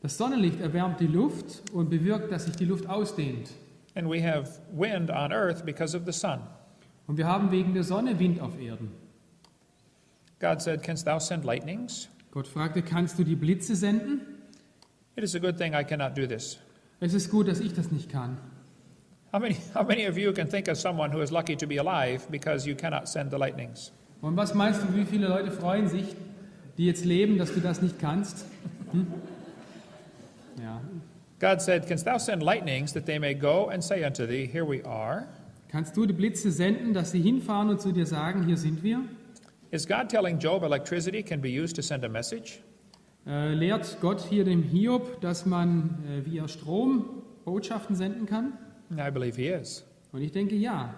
Das Sonnenlicht erwärmt die Luft und bewirkt, dass sich die Luft ausdehnt. And we have wind on earth because of the sun. Und wir haben wegen der Sonne Wind auf Erden. God said, "Canst thou send lightnings?" Gott fragte, kannst du die Blitze senden? It is a good thing I cannot do this. Es ist gut, dass ich das nicht kann. How many of you can think of someone who is lucky to be alive because you cannot send the lightnings? Und was meinst du, wie viele Leute freuen sich, die jetzt leben, dass du das nicht kannst? Ja. God said, "Canst thou send lightnings that they may go and say unto thee, Here we are?" Kannst du die Blitze senden, dass sie hinfahren und zu dir sagen, hier sind wir? Is God telling Job electricity can be used to send a message? Lehrt Gott hier dem Hiob, dass man via Strom Botschaften senden kann? I believe he is. Und ich denke, ja.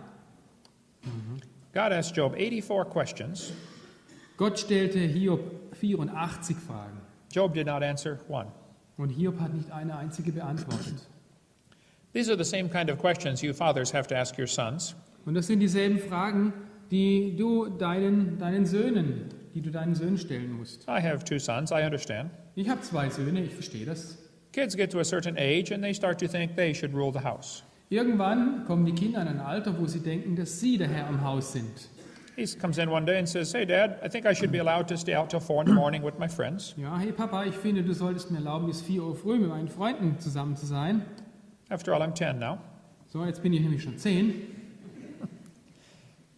God asked Job 84 questions. Gott stellte Hiob 84 Fragen. Job did not answer one. Und Hiob hat nicht eine einzige beantwortet. These are the same kind of questions you fathers have to ask your sons. Und das sind dieselben Fragen, die du deinen Söhnen stellen musst. I have 2 sons, I understand. Ich habe 2 Söhne, ich verstehe das. Kids get to a certain age and they start to think they should rule the house. Irgendwann kommen die Kinder in ein Alter, wo sie denken, dass sie der Herr im Haus sind. He comes in one day and says, "Hey Dad, I think I should be allowed to stay out till 4 in the morning with my friends." Ja, hey Papa, ich finde, du solltest mir erlauben, bis 4 Uhr früh mit meinen Freunden zusammen zu sein. After all, I'm 10 now. So, jetzt bin ich nämlich schon 10.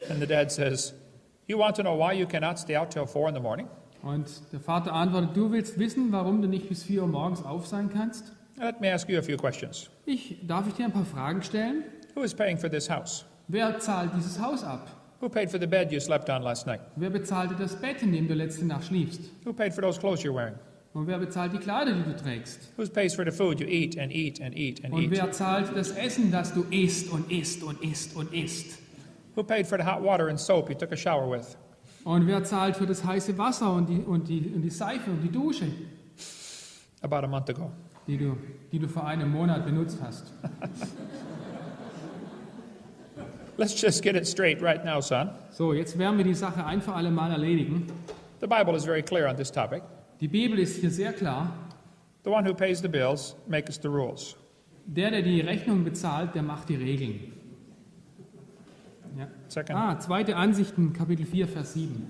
And the dad says, "You want to know why you cannot stay out till 4 in the morning? Und der Vater antwortet, du willst wissen, warum du nicht bis 4 Uhr morgens auf sein kannst? Let me ask you a few questions. Darf ich dir ein paar Fragen stellen? Who is paying for this house? Wer zahlt dieses Haus ab? Who paid for the bed you slept on last night? Wer bezahlte das Bett, in dem du letzte Nacht schliefst? Who paid for those clothes you're wearing? Und wer bezahlt die Kleider, die du trägst? Who pays for the food you eat and eat and eat and Und eat? wer zahlt das Essen, das du isst und isst und isst und isst? Who paid for the hot water and soap you took a shower with? Und wer zahlt für das heiße Wasser und die Seife und die Dusche, About a month ago. die du vor einem Monat benutzt hast? Let's just get it straight right now, son. So, jetzt werden wir die Sache ein für alle Mal erledigen. The Bible is very clear on this topic. Die Bibel ist hier sehr klar. The one who pays the bills makes the rules. Der die Rechnung bezahlt, der macht die Regeln. Ja. Second. Zweite Ansichten, Kapitel 4, Vers 7.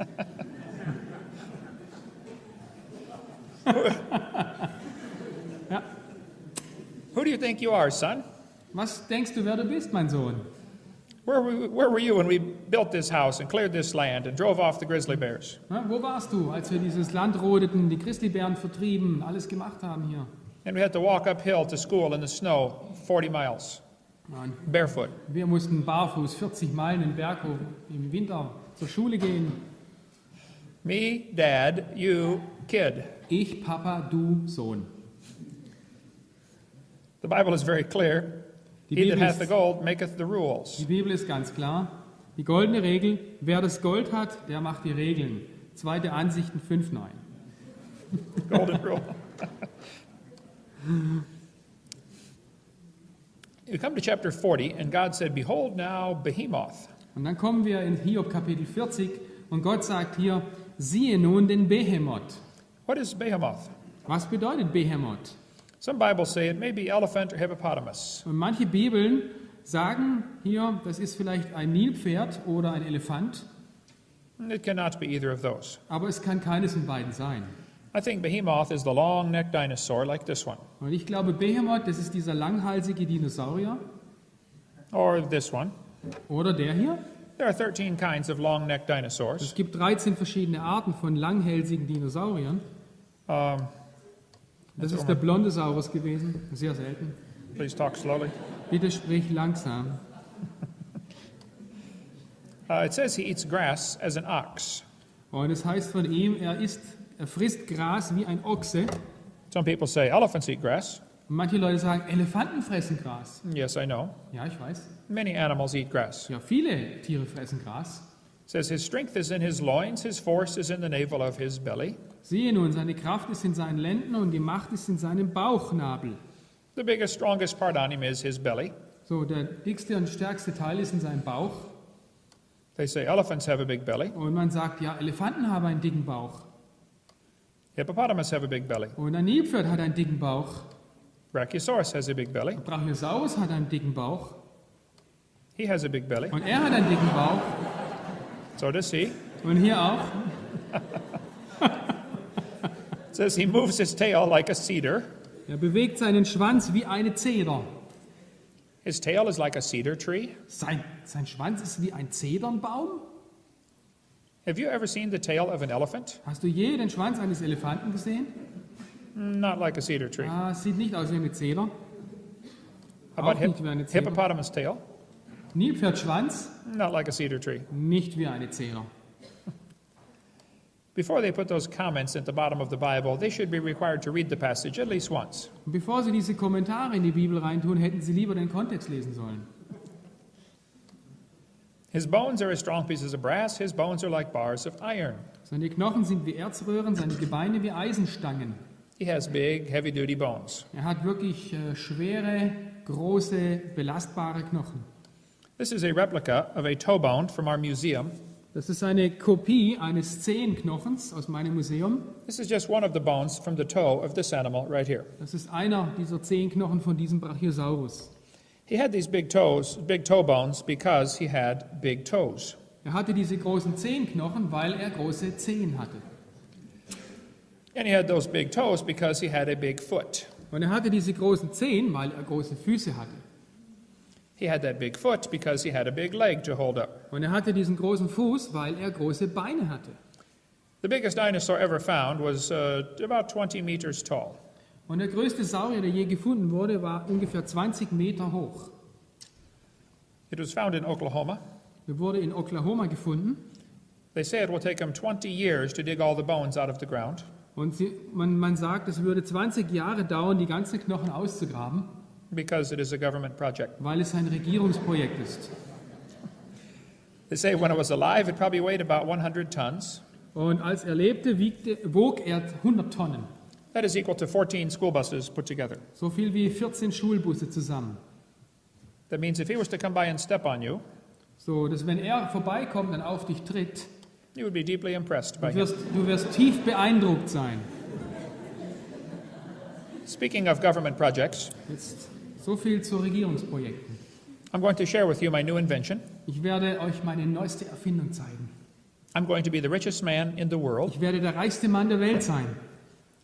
Ja. Who do you think you are, son? Was denkst du, wer du bist, mein Sohn? Where were you when we built this house and cleared this land and drove off the grizzly bears? Ja, wo warst du, als wir dieses Land rodeten, die Grizzlybären vertrieben, alles gemacht haben hier? And we had to walk uphill to school in the snow 40 miles, Mann. barefoot. Wir mussten barfuß 40 Meilen den Berg hoch im Winter zur Schule gehen. Me, Dad, you, kid. Ich, Papa, du, Sohn. The Bible is very clear. Die He that Bibel hath the ist- gold maketh the rules. Die Bibel ist ganz klar. Die goldene Regel, wer das Gold hat, der macht die Regeln. Zweite Ansichten 5,9. Golden rule. You come to chapter 40, and God said, "Behold now Behemoth." Und dann kommen wir in Hiob Kapitel 40 und Gott sagt hier, siehe nun den Behemoth. What is Behemoth? Was bedeutet Behemoth? Some Bibles say it may be elephant or hippopotamus. Und manche Bibeln sagen hier, das ist vielleicht ein Nilpferd oder ein Elefant, It cannot be either of those. aber es kann keines von beiden sein. I think Behemoth is the long-necked dinosaur like this one, Und ich glaube, Behemoth, das ist dieser langhalsige Dinosaurier or this one. oder der hier. There are 13 kinds of long-necked dinosaurs. Es gibt 13 verschiedene Arten von langhälsigen Dinosauriern. Das ist der Blondosaurus gewesen, sehr selten. Please talk slowly. Bitte sprich langsam. It says he eats grass as an ox. Und es heißt von ihm, er frisst Gras wie ein Ochse. Some people say elephants eat grass. Und manche Leute sagen, Elefanten fressen Gras. Yes, I know. Ja, ich weiß. Many animals eat grass. Ja, viele Tiere fressen Gras. It says his strength is in his loins, his force is in the navel of his belly. Siehe nun, seine Kraft ist in seinen Lenden und die Macht ist in seinem Bauchnabel. The biggest, strongest part on him is his belly. So, der dickste und stärkste Teil ist in seinem Bauch. They say elephants have a big belly. Und man sagt, ja, Elefanten haben einen dicken Bauch. Hippopotamus have a big belly. Und ein Nilpferd hat einen dicken Bauch. Brachiosaurus has a big belly. Der Brachiosaurus hat einen dicken Bauch. He has a big belly. Und er hat einen dicken Bauch. So does he. Und hier auch. It says he moves his tail like a cedar. Er bewegt seinen Schwanz wie eine Zeder. His tail is like a cedar tree. Sein Schwanz ist wie ein Zedernbaum. Have you ever seen the tail of an elephant? Hast du je den Schwanz eines Elefanten gesehen? Not like a cedar tree. Ah, sieht nicht aus wie eine Zeder. How Auch about nicht wie eine Zeder. hippopotamus tail? Nilpferdschwanz? Not like a cedar tree. Nicht wie eine Zeder. Before they put those comments at the bottom of the Bible, they should be required to read the passage at least once. Und bevor Sie diese Kommentare in die Bibel reintun, hätten Sie lieber den Kontext lesen sollen. His bones are as strong pieces of brass, his bones are like bars of iron. Seine Knochen sind wie Erzröhren, seine Gebeine wie Eisenstangen. He has big, heavy-duty bones. Er hat wirklich schwere, große, belastbare Knochen. This is a replica of a toe bone from our museum. Das ist eine Kopie eines Zehenknochens aus meinem Museum. This is just one of the bones from the toe of this animal right here. Das ist einer dieser Zehenknochen von diesem Brachiosaurus. He had these big toe bones because he had big toes. Er hatte diese großen Zehenknochen, weil er große Zehen hatte. And he had those big toes because he had a big foot. Und er hatte diese großen Zehen, weil er große Füße hatte. He had that big foot because he had a big leg to hold up. Und er hatte diesen großen Fuß, weil er große Beine hatte. The biggest dinosaur ever found was about 20 meters tall. Und der größte Saurier, der je gefunden wurde, war ungefähr 20 Meter hoch. It was found in Oklahoma. Er wurde in Oklahoma gefunden. They say it will take him 20 years to dig all the bones out of the ground. Und man sagt, es würde 20 Jahre dauern, die ganzen Knochen auszugraben, Because it is a government project. weil es ein Regierungsprojekt ist. They say when it was alive, it probably weighed about 100 tons. Und als er lebte, wog er 100 Tonnen. That is equal to 14 school buses put together. So viel wie 14 Schulbusse zusammen. That means if he was to come by and step on you, So, dass wenn er vorbeikommt und auf dich tritt, you would be deeply impressed by du him. wirst tief beeindruckt sein. Speaking of government projects, Jetzt so viel zu Regierungsprojekten. I'm going to share with you my new invention. Ich werde euch meine neueste Erfindung zeigen. I'm going to be the richest man in the world. Ich werde der reichste Mann der Welt sein.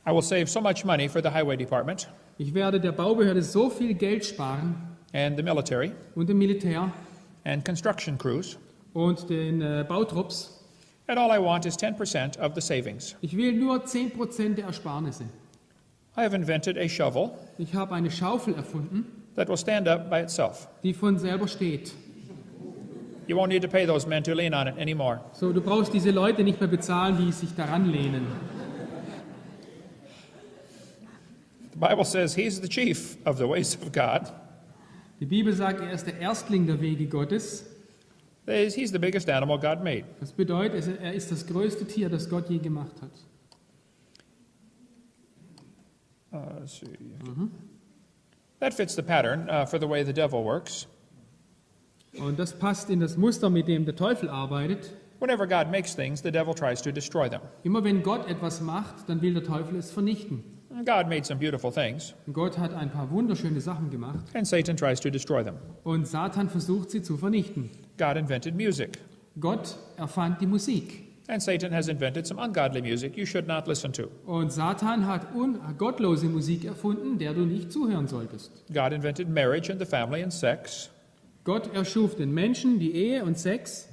I will save so much money for the highway department Ich werde der Baubehörde so viel Geld sparen and the military und dem Militär and construction crews. und den Bautrupps. And all I want is 10% of the savings. Ich will nur 10% der Ersparnisse. I have invented a shovel Ich habe eine Schaufel erfunden, that will stand up by itself. die von selber steht. You won't need to pay those men to lean on it anymore. So, du brauchst diese Leute nicht mehr bezahlen, die sich daran lehnen. The Bible says he's the chief of the ways of God. Die Bibel sagt, er ist der Erstling der Wege Gottes. He's the biggest animal God made. Das bedeutet, er ist das größte Tier, das Gott je gemacht hat. Let's see. That fits the pattern for the way the devil works. Und das passt in das Muster, mit dem der Teufel arbeitet. Whenever God makes things, the devil tries to destroy them. Immer wenn Gott etwas macht, dann will der Teufel es vernichten. God made some beautiful things, Und Gott hat ein paar wunderschöne Sachen gemacht and Satan tries to destroy them. und Satan versucht sie zu vernichten. God invented music, Gott erfand die Musik and Satan has invented some ungodly music you should not listen to. und Satan hat gottlose Musik erfunden, der du nicht zuhören solltest. God invented marriage and the family and sex, Gott erschuf den Menschen, die Ehe und Sex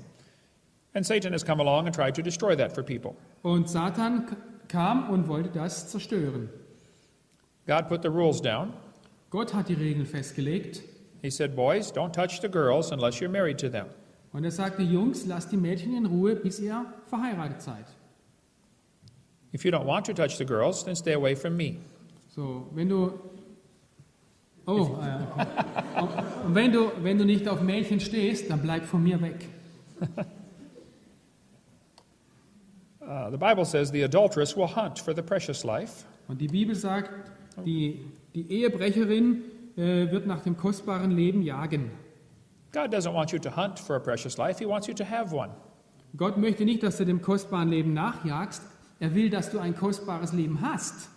and Satan has come along and tried to destroy that for people. und Satan kam und wollte das zerstören. God put the rules down. Gott hat die Regeln festgelegt He said, boys, don't touch the girls unless you're married to them. und er sagte, Jungs, lasst die Mädchen in Ruhe, bis ihr verheiratet seid. If you don't want to touch the girls, then stay away from me. So, wenn du Oh, und wenn du nicht auf Mädchen stehst, dann bleib von mir weg. The Bible says the adulteress will hunt for the precious life. Und die Bibel sagt, die Ehebrecherin wird nach dem kostbaren Leben jagen. God doesn't want you to hunt for a precious life. He wants you to have one. Gott möchte nicht, dass du dem kostbaren Leben nachjagst. Er will, dass du ein kostbares Leben hast.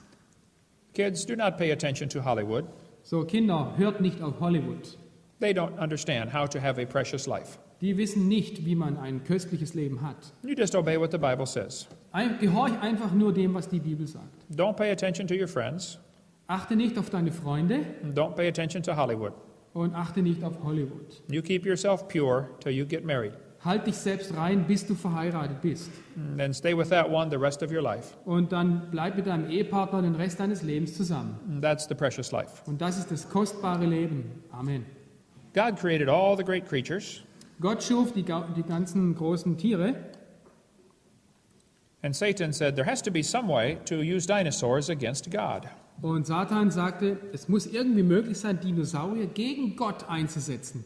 Kids, do not pay attention to Hollywood. So, Kinder, hört nicht auf Hollywood. They don't understand how to have a precious life. Die wissen nicht, wie man ein köstliches Leben hat. You just obey what the Bible says. Gehorch einfach nur dem, was die Bibel sagt. Don't pay attention to your friends. Achte nicht auf deine Freunde Don't pay attention to Hollywood. und achte nicht auf Hollywood. You keep yourself pure till you get married. Halt dich selbst rein, bis du verheiratet bist. And then stay with that one the rest of your life. Und dann bleib mit deinem Ehepartner den Rest deines Lebens zusammen. And that's the precious life. Und das ist das kostbare Leben. Amen. God created all the great creatures, Gott schuf die ganzen großen Tiere. and Satan said there has to be some way to use dinosaurs against God. Und Satan sagte, es muss irgendwie möglich sein, Dinosaurier gegen Gott einzusetzen.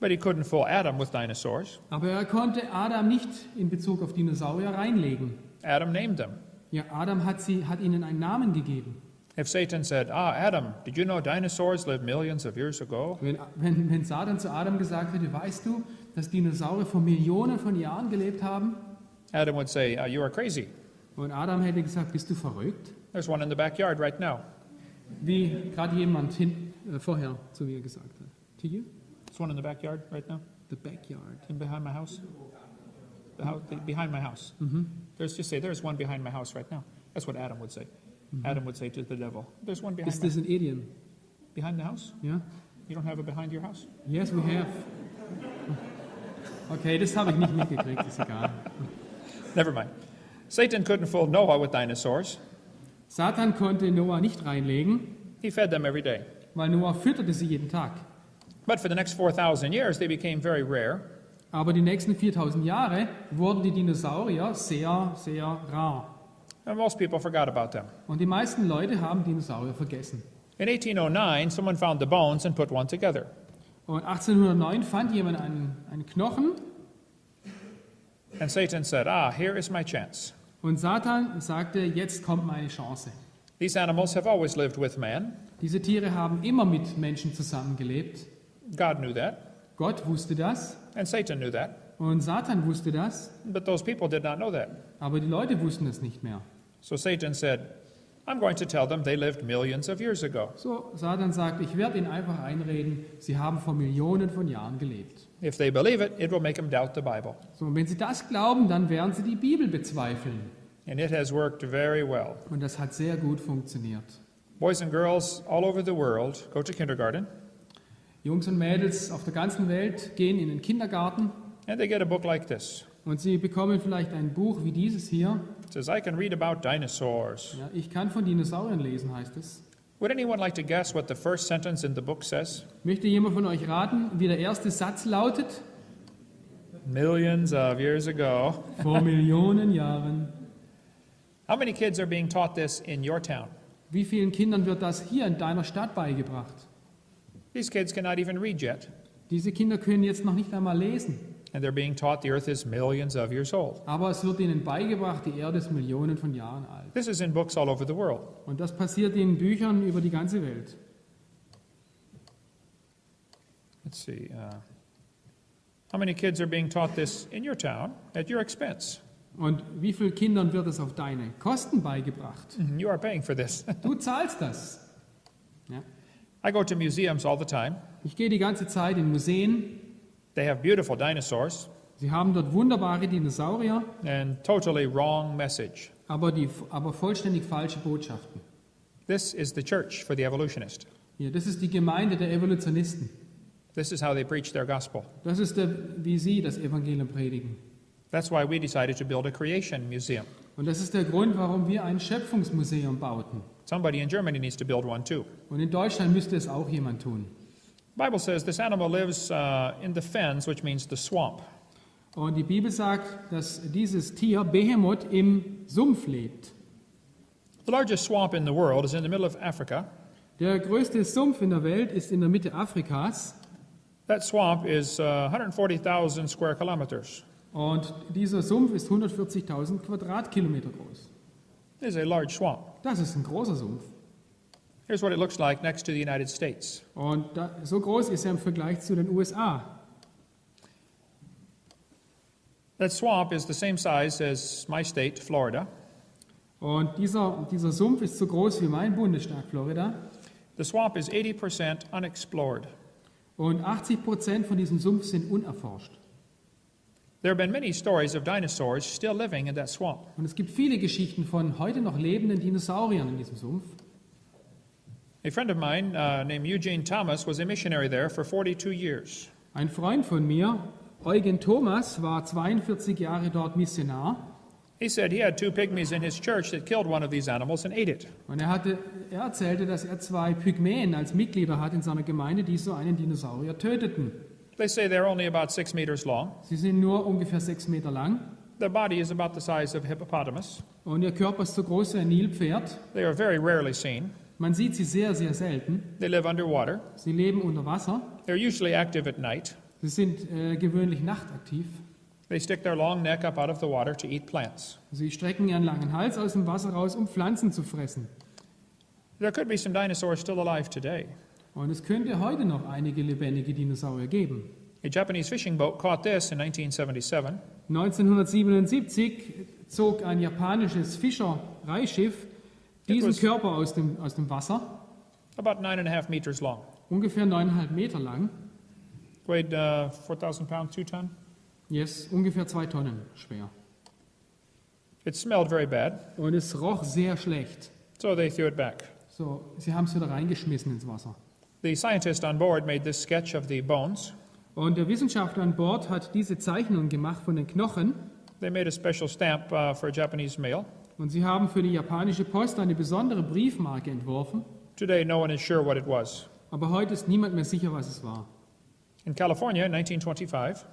But he couldn't fool Adam with dinosaurs. Aber er konnte Adam nicht in Bezug auf Dinosaurier reinlegen. Adam named them. Ja, Adam hat ihnen einen Namen gegeben. If Satan said, Adam, did you know dinosaurs lived millions of years ago? Wenn Satan zu Adam gesagt hätte, weißt du, dass Dinosaurier vor Millionen von Jahren gelebt haben? Adam would say, you are crazy. Und Adam hätte gesagt, bist du verrückt? There's one in the backyard right now. Wie gerade jemand vorher zu mir gesagt hat. To you? There's one in the backyard right now, The backyard. behind my house. Behind my house. There's one behind my house right now. That's what Adam would say. Adam would say to the devil, there's one behind Is this an idiom? behind the house? Ja? You don't have it behind your house? Yes, we have. Okay, das habe ich nicht mitgekriegt, ist egal. Never mind. Satan couldn't fool Noah with dinosaurs. Satan konnte Noah nicht reinlegen, He fed them every day. weil Noah fütterte sie jeden Tag. But for the next 4,000 years, they became very rare. Aber die nächsten 4000 Jahre wurden die Dinosaurier sehr, sehr rar. And most people forgot about them. Und die meisten Leute haben Dinosaurier vergessen. In 1809, someone found the bones and put one together. Und 1809 fand jemand einen Knochen And Satan said, here is my chance. und Satan sagte, jetzt kommt meine Chance. These animals have always lived with man. Diese Tiere haben immer mit Menschen zusammengelebt. God knew that, Gott wusste das and Satan knew that. und Satan wusste das, But those people did not know that. aber die Leute wussten es nicht mehr. So Satan said, I'm going to tell them they lived millions of years ago. So, Satan sagt, ich werde ihnen einfach einreden, sie haben vor Millionen von Jahren gelebt. If they believe it, it will make them doubt the Bible. So, und wenn sie das glauben, dann werden sie die Bibel bezweifeln. And it has worked very well. Und das hat sehr gut funktioniert. Boys and girls all over the world go to kindergarten, Jungs und Mädels auf der ganzen Welt gehen in den Kindergarten and they get a book like this. und sie bekommen vielleicht ein Buch wie dieses hier. It says, I can read about dinosaurs. Ja, ich kann von Dinosauriern lesen, heißt es. Would anyone like to guess what the first sentence in the book says? Möchte jemand von euch raten, wie der erste Satz lautet? Millions of years ago. Vor Millionen Jahren. How many kids are being taught this in your town? Wie vielen Kindern wird das hier in deiner Stadt beigebracht? These kids cannot even read yet, Diese Kinder können jetzt noch nicht einmal lesen. and they're being taught the earth is millions of years old. Aber es wird ihnen beigebracht, die Erde ist Millionen von Jahren alt. This is in books all over the world. Und das passiert in Büchern über die ganze Welt. Let's see. How many kids are being taught this in your town at your expense? Und wie vielen Kindern wird es auf deine Kosten beigebracht? You are paying for this. Du zahlst das. Ja. I go to museums all the time. Ich gehe die ganze Zeit in Museen. They have beautiful dinosaurs Sie haben dort wunderbare Dinosaurier, and totally wrong message. aber vollständig falsche Botschaften. This is the church for the evolutionist. Ja, das ist die Gemeinde der Evolutionisten. This is how they preach their gospel. Das ist wie sie das Evangelium predigen. That's why we decided to build a creation museum. Und das ist der Grund, warum wir ein Schöpfungsmuseum bauten. Somebody in Germany needs to build one too. Und in Deutschland müsste es auch jemand tun. The Bible says this animal lives in the fens, which means the swamp. Und die Bibel sagt, dass dieses Tier Behemoth im Sumpf lebt. The largest swamp in the world is in the middle of Africa. Der größte Sumpf in der Welt ist in der Mitte Afrikas. That swamp is 140,000 square kilometers. Und dieser Sumpf ist 140.000 Quadratkilometer groß. It is a large swamp. Das ist ein großer Sumpf. Here's what it looks like next to the United States. Und so groß ist er im Vergleich zu den USA. That swamp is the same size as my state, Florida. Und dieser Sumpf ist so groß wie mein Bundesstaat Florida. The swamp is 80% unexplored. Und 80% von diesem Sumpf sind unerforscht. There have been many stories of dinosaurs still living in that swamp. Und es gibt viele Geschichten von heute noch lebenden Dinosauriern in diesem Sumpf. A friend of mine named Eugene Thomas was a missionary there for 42 years. Ein Freund von mir, Eugen Thomas, war 42 Jahre dort Missionar. He said he had 2 pygmies in his church that killed one of these animals and ate it. Und er erzählte, dass er 2 Pygmäen als Mitglieder hat in seiner Gemeinde, die so einen Dinosaurier töteten. They say they're only about 6 meters long. Sie sind nur ungefähr 6 Meter lang. Their body is about the size of a hippopotamus. Und ihr Körper ist so groß wie ein Nilpferd. They are very rarely seen. Man sieht sie sehr, sehr selten. They live underwater. Sie leben unter Wasser. They're usually active at night. Sie sind gewöhnlich nachtaktiv. They stick their long neck up out of the water to eat plants. Sie strecken ihren langen Hals aus dem Wasser raus, um Pflanzen zu fressen. There could be some dinosaurs still alive today. Und es könnte heute noch einige lebendige Dinosaurier geben. A Japanese fishing boat caught this in 1977. 1977 zog ein japanisches Fischereischiff diesen Körper aus dem Wasser, About 9.5 meters long. ungefähr 9,5 Meter lang. Weighed 4,000 pounds, 2 ton. Yes, ungefähr 2 Tonnen schwer. It smelled very bad, Und es roch sehr schlecht. so they threw it back. So, sie haben es wieder reingeschmissen ins Wasser. The scientist on board made this sketch of the bones. Und der Wissenschaftler an Bord hat diese Zeichnung gemacht von den Knochen. They made a special stamp for a Japanese mail. Und sie haben für die japanische Post eine besondere Briefmarke entworfen. Today, no one is sure what it was. Aber heute ist niemand mehr sicher, was es war. In California, in 1925,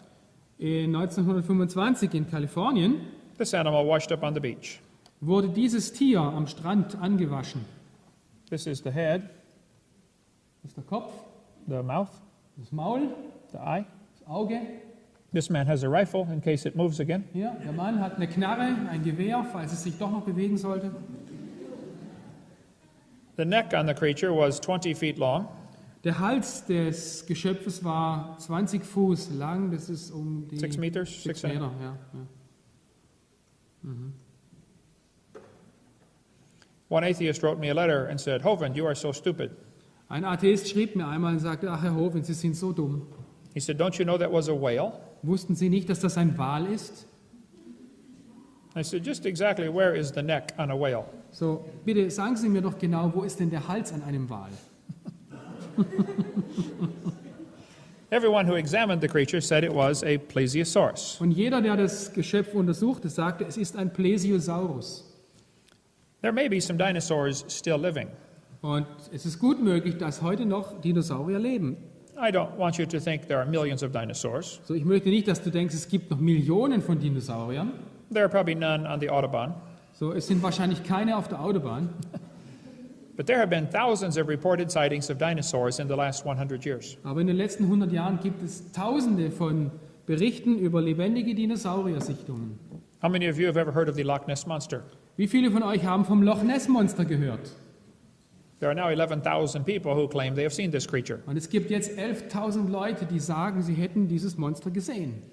1925 in Kalifornien this animal washed up on the beach. wurde dieses Tier am Strand angewaschen. This is the head, Das ist der Kopf, the mouth, das Maul, the eye. das Auge. This man has a rifle in case it moves again. Hier, der Mann hat eine Knarre, ein Gewehr, falls es sich doch noch bewegen sollte. The neck on the creature was 20 feet long. Der Hals des Geschöpfes war 20 Fuß lang, das ist um die 6 meters, 6 6 Meter. Ja. One atheist wrote me a letter and said, Hovind, you are so stupid. Ein Atheist schrieb mir einmal und sagte, ach Herr Hovind, Sie sind so dumm. He said, don't you know that was a whale? Wussten Sie nicht, dass das ein Wal ist? I said, just exactly where is the neck on a whale? So, bitte sagen Sie mir doch genau, wo ist denn der Hals an einem Wal? Everyone who examined the creature said it was a plesiosaurus. Und jeder, der das Geschöpf untersuchte, sagte, es ist ein Plesiosaurus. There may be some dinosaurs still living. Und es ist gut möglich, dass heute noch Dinosaurier leben. I don't want you to think there are millions of dinosaurs. So, ich möchte nicht, dass du denkst, es gibt noch Millionen von Dinosauriern. There are probably none on the Autobahn. So, es sind wahrscheinlich keine auf der Autobahn. But there have been thousands of reported sightings of dinosaurs in the last 100 years. Aber in den letzten 100 Jahren gibt es Tausende von Berichten über lebendige Dinosaurier-Sichtungen. How many of you have ever heard of the Loch Ness Monster? Wie viele von euch haben vom Loch Ness Monster gehört? There are now 11,000 people who claim they have seen this creature. Und es gibt jetzt 11.000 Leute, die sagen, sie hätten dieses Monster gesehen.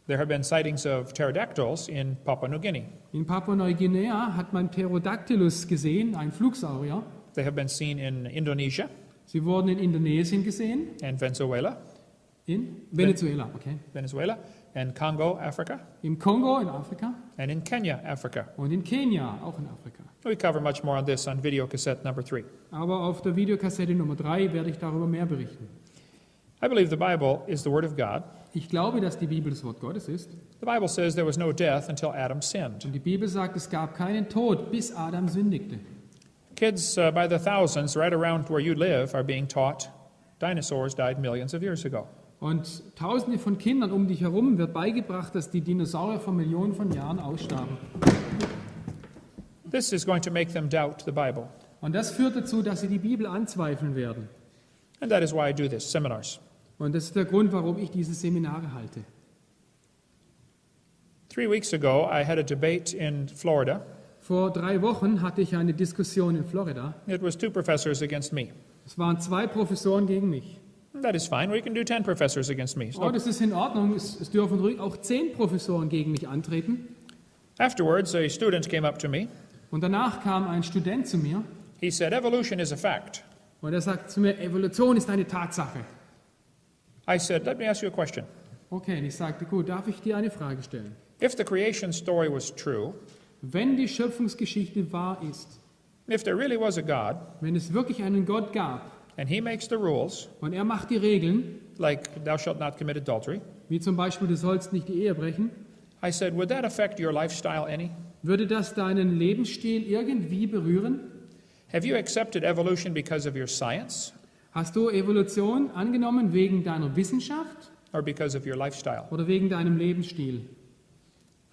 There have been sightings of pterodactyls in Papua New Guinea. In Papua-Neuguinea hat man Pterodactylus gesehen, ein Flugsaurier. They have been seen in Indonesia Sie wurden in Indonesien gesehen, and Venezuela, in Venezuela, and Congo, Africa, im Kongo in Afrika and in Kenya, Africa. und in Kenia, auch in Afrika. We cover much more on this on video cassette number 3. Aber auf der Videokassette Nummer 3 werde ich darüber mehr berichten. I believe the Bible is the Word of God. Ich glaube, dass die Bibel das Wort Gottes ist. The Bible says there was no death until Adam sinned. Und die Bibel sagt, es gab keinen Tod, bis Adam sündigte. Kids by the thousands right around where you live are being taught dinosaurs died millions of years ago. Und Tausende von Kindern um dich herum wird beigebracht, dass die Dinosaurier vor Millionen von Jahren ausstarben. This is going to make them doubt the Bible. Und das führt dazu, dass sie die Bibel anzweifeln werden. And that is why I do this, seminars. Und das ist der Grund, warum ich diese Seminare halte. 3 weeks ago, I had a debate in Florida. Vor 3 Wochen hatte ich eine Diskussion in Florida. It was 2 professors against me. Es waren 2 Professoren gegen mich. That is fine. We can do 10 professors against me. Oh, das ist in Ordnung. Es dürfen ruhig auch 10 Professoren gegen mich antreten. Afterwards, a student came up to me. Und danach kam ein Student zu mir He said, evolution is a fact. und er sagt zu mir, Evolution ist eine Tatsache. I said, let me ask you a question. Okay, und ich sagte, gut, darf ich dir eine Frage stellen? If the creation story was true, Wenn die Schöpfungsgeschichte wahr ist, if there really was a God, wenn es wirklich einen Gott gab and he makes the rules, und er macht die Regeln, like thou shalt not commit adultery, wie zum Beispiel, du sollst nicht die Ehe brechen, I said, would that affect your lifestyle any? würde das deinen Lebensstil irgendwie berühren? Have you accepted evolution because of your science Hast du Evolution angenommen wegen deiner Wissenschaft or because of your lifestyle? oder wegen deinem Lebensstil?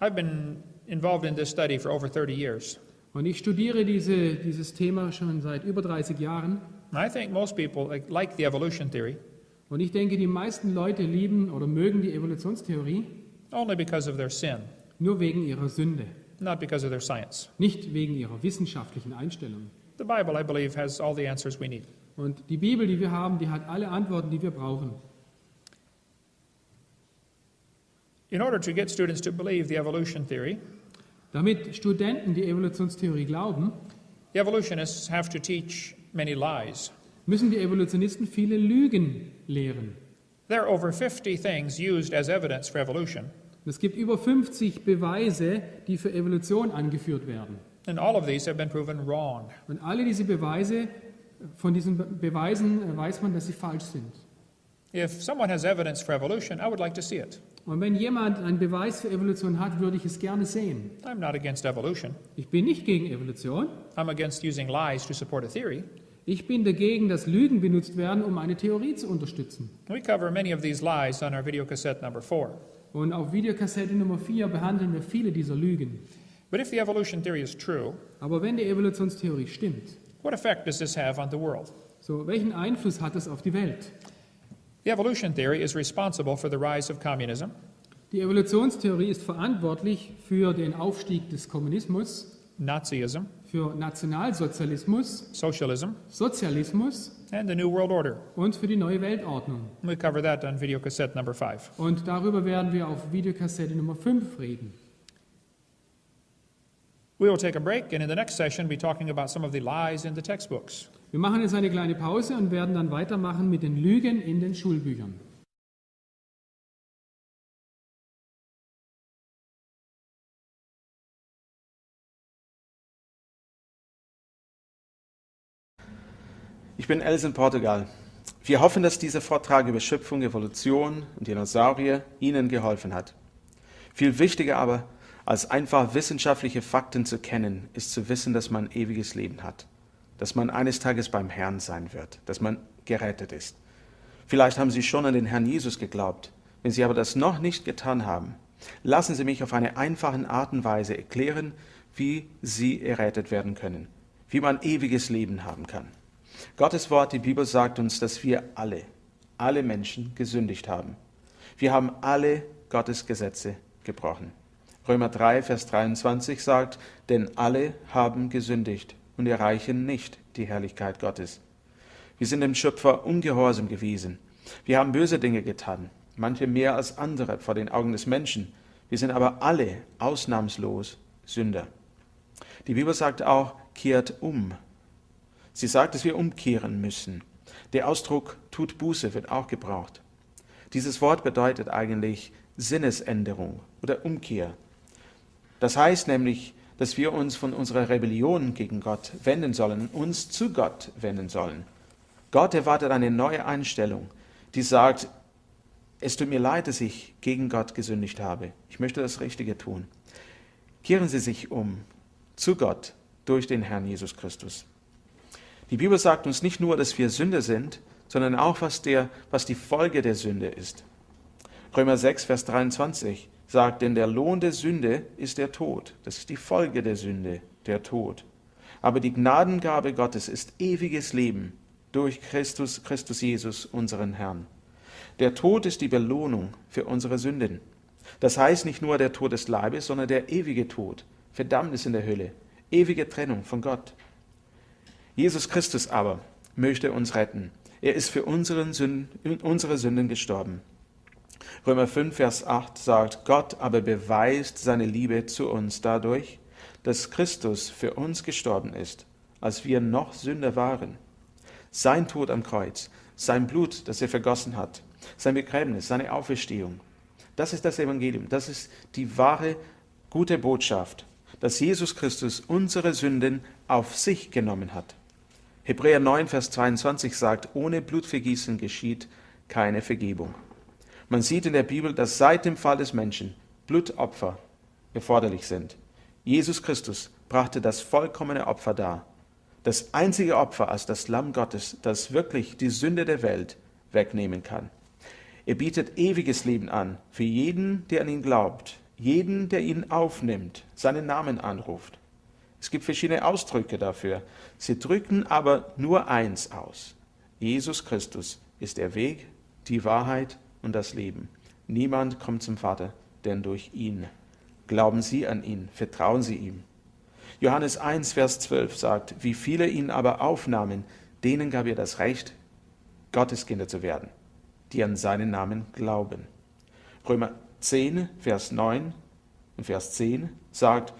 I've been involved in this study for over 30 years. Und ich studiere dieses Thema schon seit über 30 Jahren. And I think most people like the evolution theory Und ich denke, die meisten Leute lieben oder mögen die Evolutionstheorie only because of their sin, nur wegen ihrer Sünde, not because of their science. nicht wegen ihrer wissenschaftlichen Einstellung. The Bible, I believe, has all the answers we need. Und die Bibel, die wir haben, die hat alle Antworten, die wir brauchen. In order to get students to believe the evolution theory, Damit Studenten die Evolutionstheorie glauben, the evolutionists have to teach many lies. müssen die Evolutionisten viele Lügen lehren. There are over 50 things used as evidence for evolution, Es gibt über 50 Beweise, die für Evolution angeführt werden. and all of these have been proven wrong. Und alle diese Beweise, von diesen Beweisen weiß man, dass sie falsch sind. If someone has evidence for evolution, I would like to see it. Und wenn jemand einen Beweis für Evolution hat, würde ich es gerne sehen. I'm not against evolution. Ich bin nicht gegen Evolution. I'm against using lies to support a theory. Ich bin dagegen, dass Lügen benutzt werden, um eine Theorie zu unterstützen. We cover many of these lies on our videocassette number 4. Und auf Videokassette Nummer 4 behandeln wir viele dieser Lügen. But if the evolution theory is true, Aber wenn die Evolutionstheorie stimmt, what effect does this have on the world? so welchen Einfluss hat das auf die Welt? The evolution theory is responsible for the rise of communism, Die Evolutionstheorie ist verantwortlich für den Aufstieg des Kommunismus, Nazism, für Nationalsozialismus, socialism, Sozialismus and the New World Order. und für die neue Weltordnung. We cover that on videocassette number 5. Und darüber werden wir auf Videokassette Nummer 5 reden. We will take a break, and in the next session be talking about some of the lies in the textbooks. Wir machen jetzt eine kleine Pause und werden dann weitermachen mit den Lügen in den Schulbüchern. Ich bin Els in Portugal. Wir hoffen, dass dieser Vortrag über Schöpfung, Evolution und Dinosaurier Ihnen geholfen hat. Viel wichtiger aber, als einfach wissenschaftliche Fakten zu kennen, ist zu wissen, dass man ewiges Leben hat, dass man eines Tages beim Herrn sein wird, dass man gerettet ist. Vielleicht haben Sie schon an den Herrn Jesus geglaubt. Wenn Sie aber das noch nicht getan haben, lassen Sie mich auf eine einfache Art und Weise erklären, wie Sie errettet werden können, wie man ewiges Leben haben kann. Gottes Wort, die Bibel sagt uns, dass wir alle Menschen gesündigt haben. Wir haben alle Gottes Gesetze gebrochen. Römer 3, Vers 23 sagt, denn alle haben gesündigt und erreichen nicht die Herrlichkeit Gottes. Wir sind dem Schöpfer ungehorsam gewesen. Wir haben böse Dinge getan, manche mehr als andere vor den Augen des Menschen. Wir sind aber alle ausnahmslos Sünder. Die Bibel sagt auch, kehrt um. Sie sagt, dass wir umkehren müssen. Der Ausdruck tut Buße wird auch gebraucht. Dieses Wort bedeutet eigentlich Sinnesänderung oder Umkehr. Das heißt nämlich, dass wir uns von unserer Rebellion gegen Gott wenden sollen, uns zu Gott wenden sollen. Gott erwartet eine neue Einstellung, die sagt, es tut mir leid, dass ich gegen Gott gesündigt habe. Ich möchte das Richtige tun. Kehren Sie sich um zu Gott durch den Herrn Jesus Christus. Die Bibel sagt uns nicht nur, dass wir Sünder sind, sondern auch, was die Folge der Sünde ist. Römer 6, Vers 23 sagt, denn der Lohn der Sünde ist der Tod. Das ist die Folge der Sünde, der Tod. Aber die Gnadengabe Gottes ist ewiges Leben durch Christus Jesus, unseren Herrn. Der Tod ist die Belohnung für unsere Sünden. Das heißt nicht nur der Tod des Leibes, sondern der ewige Tod, Verdammnis in der Hölle, ewige Trennung von Gott. Jesus Christus aber möchte uns retten. Er ist für unsere Sünden gestorben. Römer 5, Vers 8 sagt, Gott aber beweist seine Liebe zu uns dadurch, dass Christus für uns gestorben ist, als wir noch Sünder waren. Sein Tod am Kreuz, sein Blut, das er vergossen hat, sein Begräbnis, seine Auferstehung, das ist das Evangelium, das ist die wahre, gute Botschaft, dass Jesus Christus unsere Sünden auf sich genommen hat. Hebräer 9, Vers 22 sagt, ohne Blutvergießen geschieht keine Vergebung. Man sieht in der Bibel, dass seit dem Fall des Menschen Blutopfer erforderlich sind. Jesus Christus brachte das vollkommene Opfer dar. Das einzige Opfer als das Lamm Gottes, das wirklich die Sünde der Welt wegnehmen kann. Er bietet ewiges Leben an für jeden, der an ihn glaubt, jeden, der ihn aufnimmt, seinen Namen anruft. Es gibt verschiedene Ausdrücke dafür. Sie drücken aber nur eins aus. Jesus Christus ist der Weg, die Wahrheit und das Leben. Niemand kommt zum Vater, denn durch ihn. Glauben Sie an ihn, vertrauen Sie ihm. Johannes 1, Vers 12 sagt, wie viele ihn aber aufnahmen, denen gab er das Recht, Gottes Kinder zu werden, die an seinen Namen glauben. Römer 10, Vers 9 und Vers 10 sagt,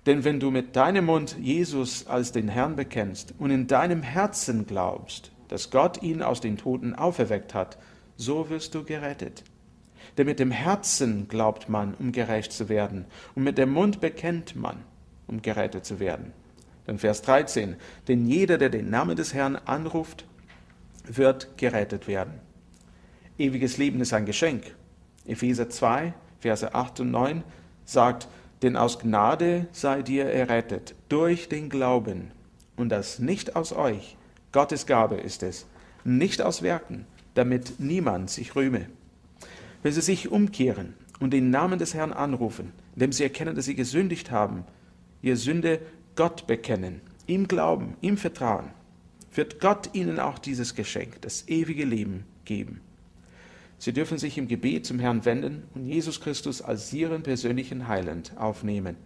denn wenn du mit deinem Mund Jesus als den Herrn bekennst und in deinem Herzen glaubst, dass Gott ihn aus den Toten auferweckt hat, so wirst du gerettet. Denn mit dem Herzen glaubt man, um gerecht zu werden, und mit dem Mund bekennt man, um gerettet zu werden. Dann Vers 13, denn jeder, der den Namen des Herrn anruft, wird gerettet werden. Ewiges Leben ist ein Geschenk. Epheser 2, Verse 8 und 9 sagt, denn aus Gnade seid ihr errettet, durch den Glauben, und das nicht aus euch, Gottes Gabe ist es, nicht aus Werken, damit niemand sich rühme. Wenn sie sich umkehren und den Namen des Herrn anrufen, indem sie erkennen, dass sie gesündigt haben, ihr Sünde Gott bekennen, ihm glauben, ihm vertrauen, wird Gott ihnen auch dieses Geschenk, das ewige Leben, geben. Sie dürfen sich im Gebet zum Herrn wenden und Jesus Christus als ihren persönlichen Heiland aufnehmen.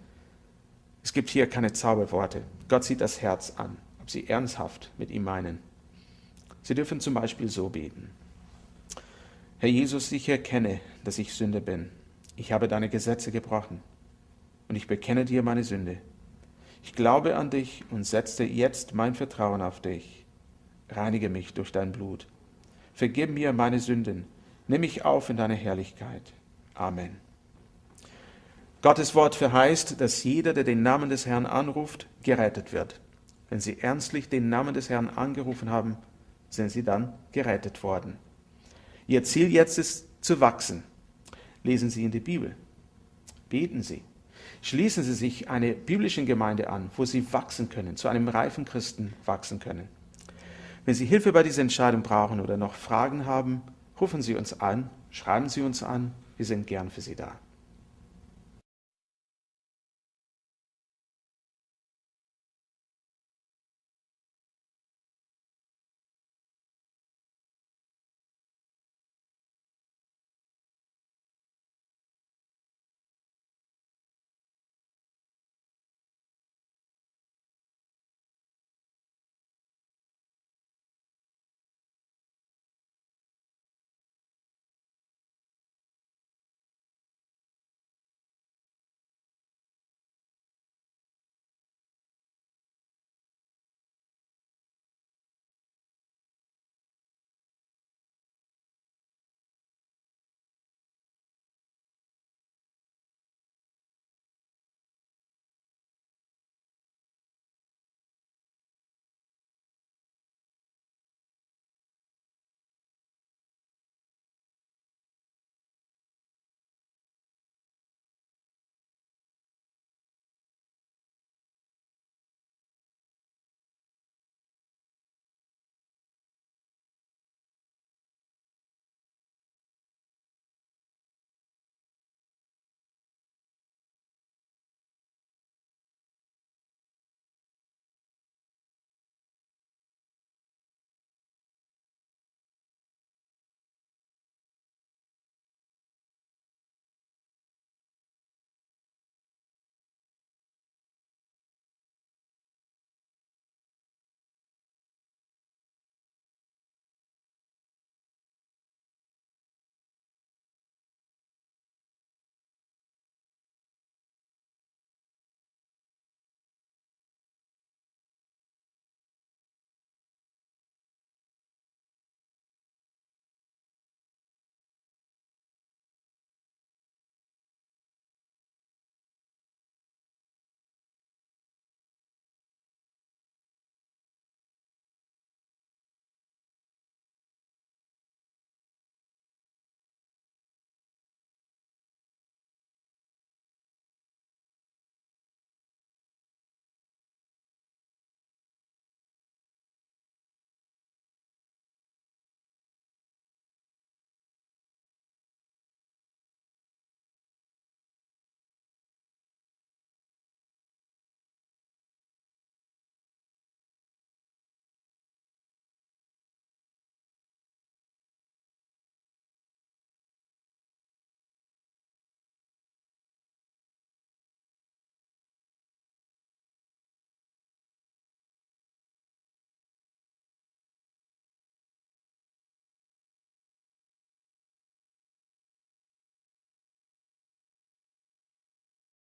Es gibt hier keine Zauberworte. Gott sieht das Herz an, ob sie ernsthaft mit ihm meinen. Sie dürfen zum Beispiel so beten. Herr Jesus, ich erkenne, dass ich Sünder bin. Ich habe deine Gesetze gebrochen und ich bekenne dir meine Sünde. Ich glaube an dich und setze jetzt mein Vertrauen auf dich. Reinige mich durch dein Blut. Vergib mir meine Sünden. Nimm mich auf in deine Herrlichkeit. Amen. Gottes Wort verheißt, dass jeder, der den Namen des Herrn anruft, gerettet wird. Wenn sie ernstlich den Namen des Herrn angerufen haben, sind sie dann gerettet worden. Ihr Ziel jetzt ist zu wachsen. Lesen Sie in die Bibel. Beten Sie. Schließen Sie sich einer biblischen Gemeinde an, wo Sie wachsen können, zu einem reifen Christen wachsen können. Wenn Sie Hilfe bei dieser Entscheidung brauchen oder noch Fragen haben, rufen Sie uns an, schreiben Sie uns an, wir sind gern für Sie da.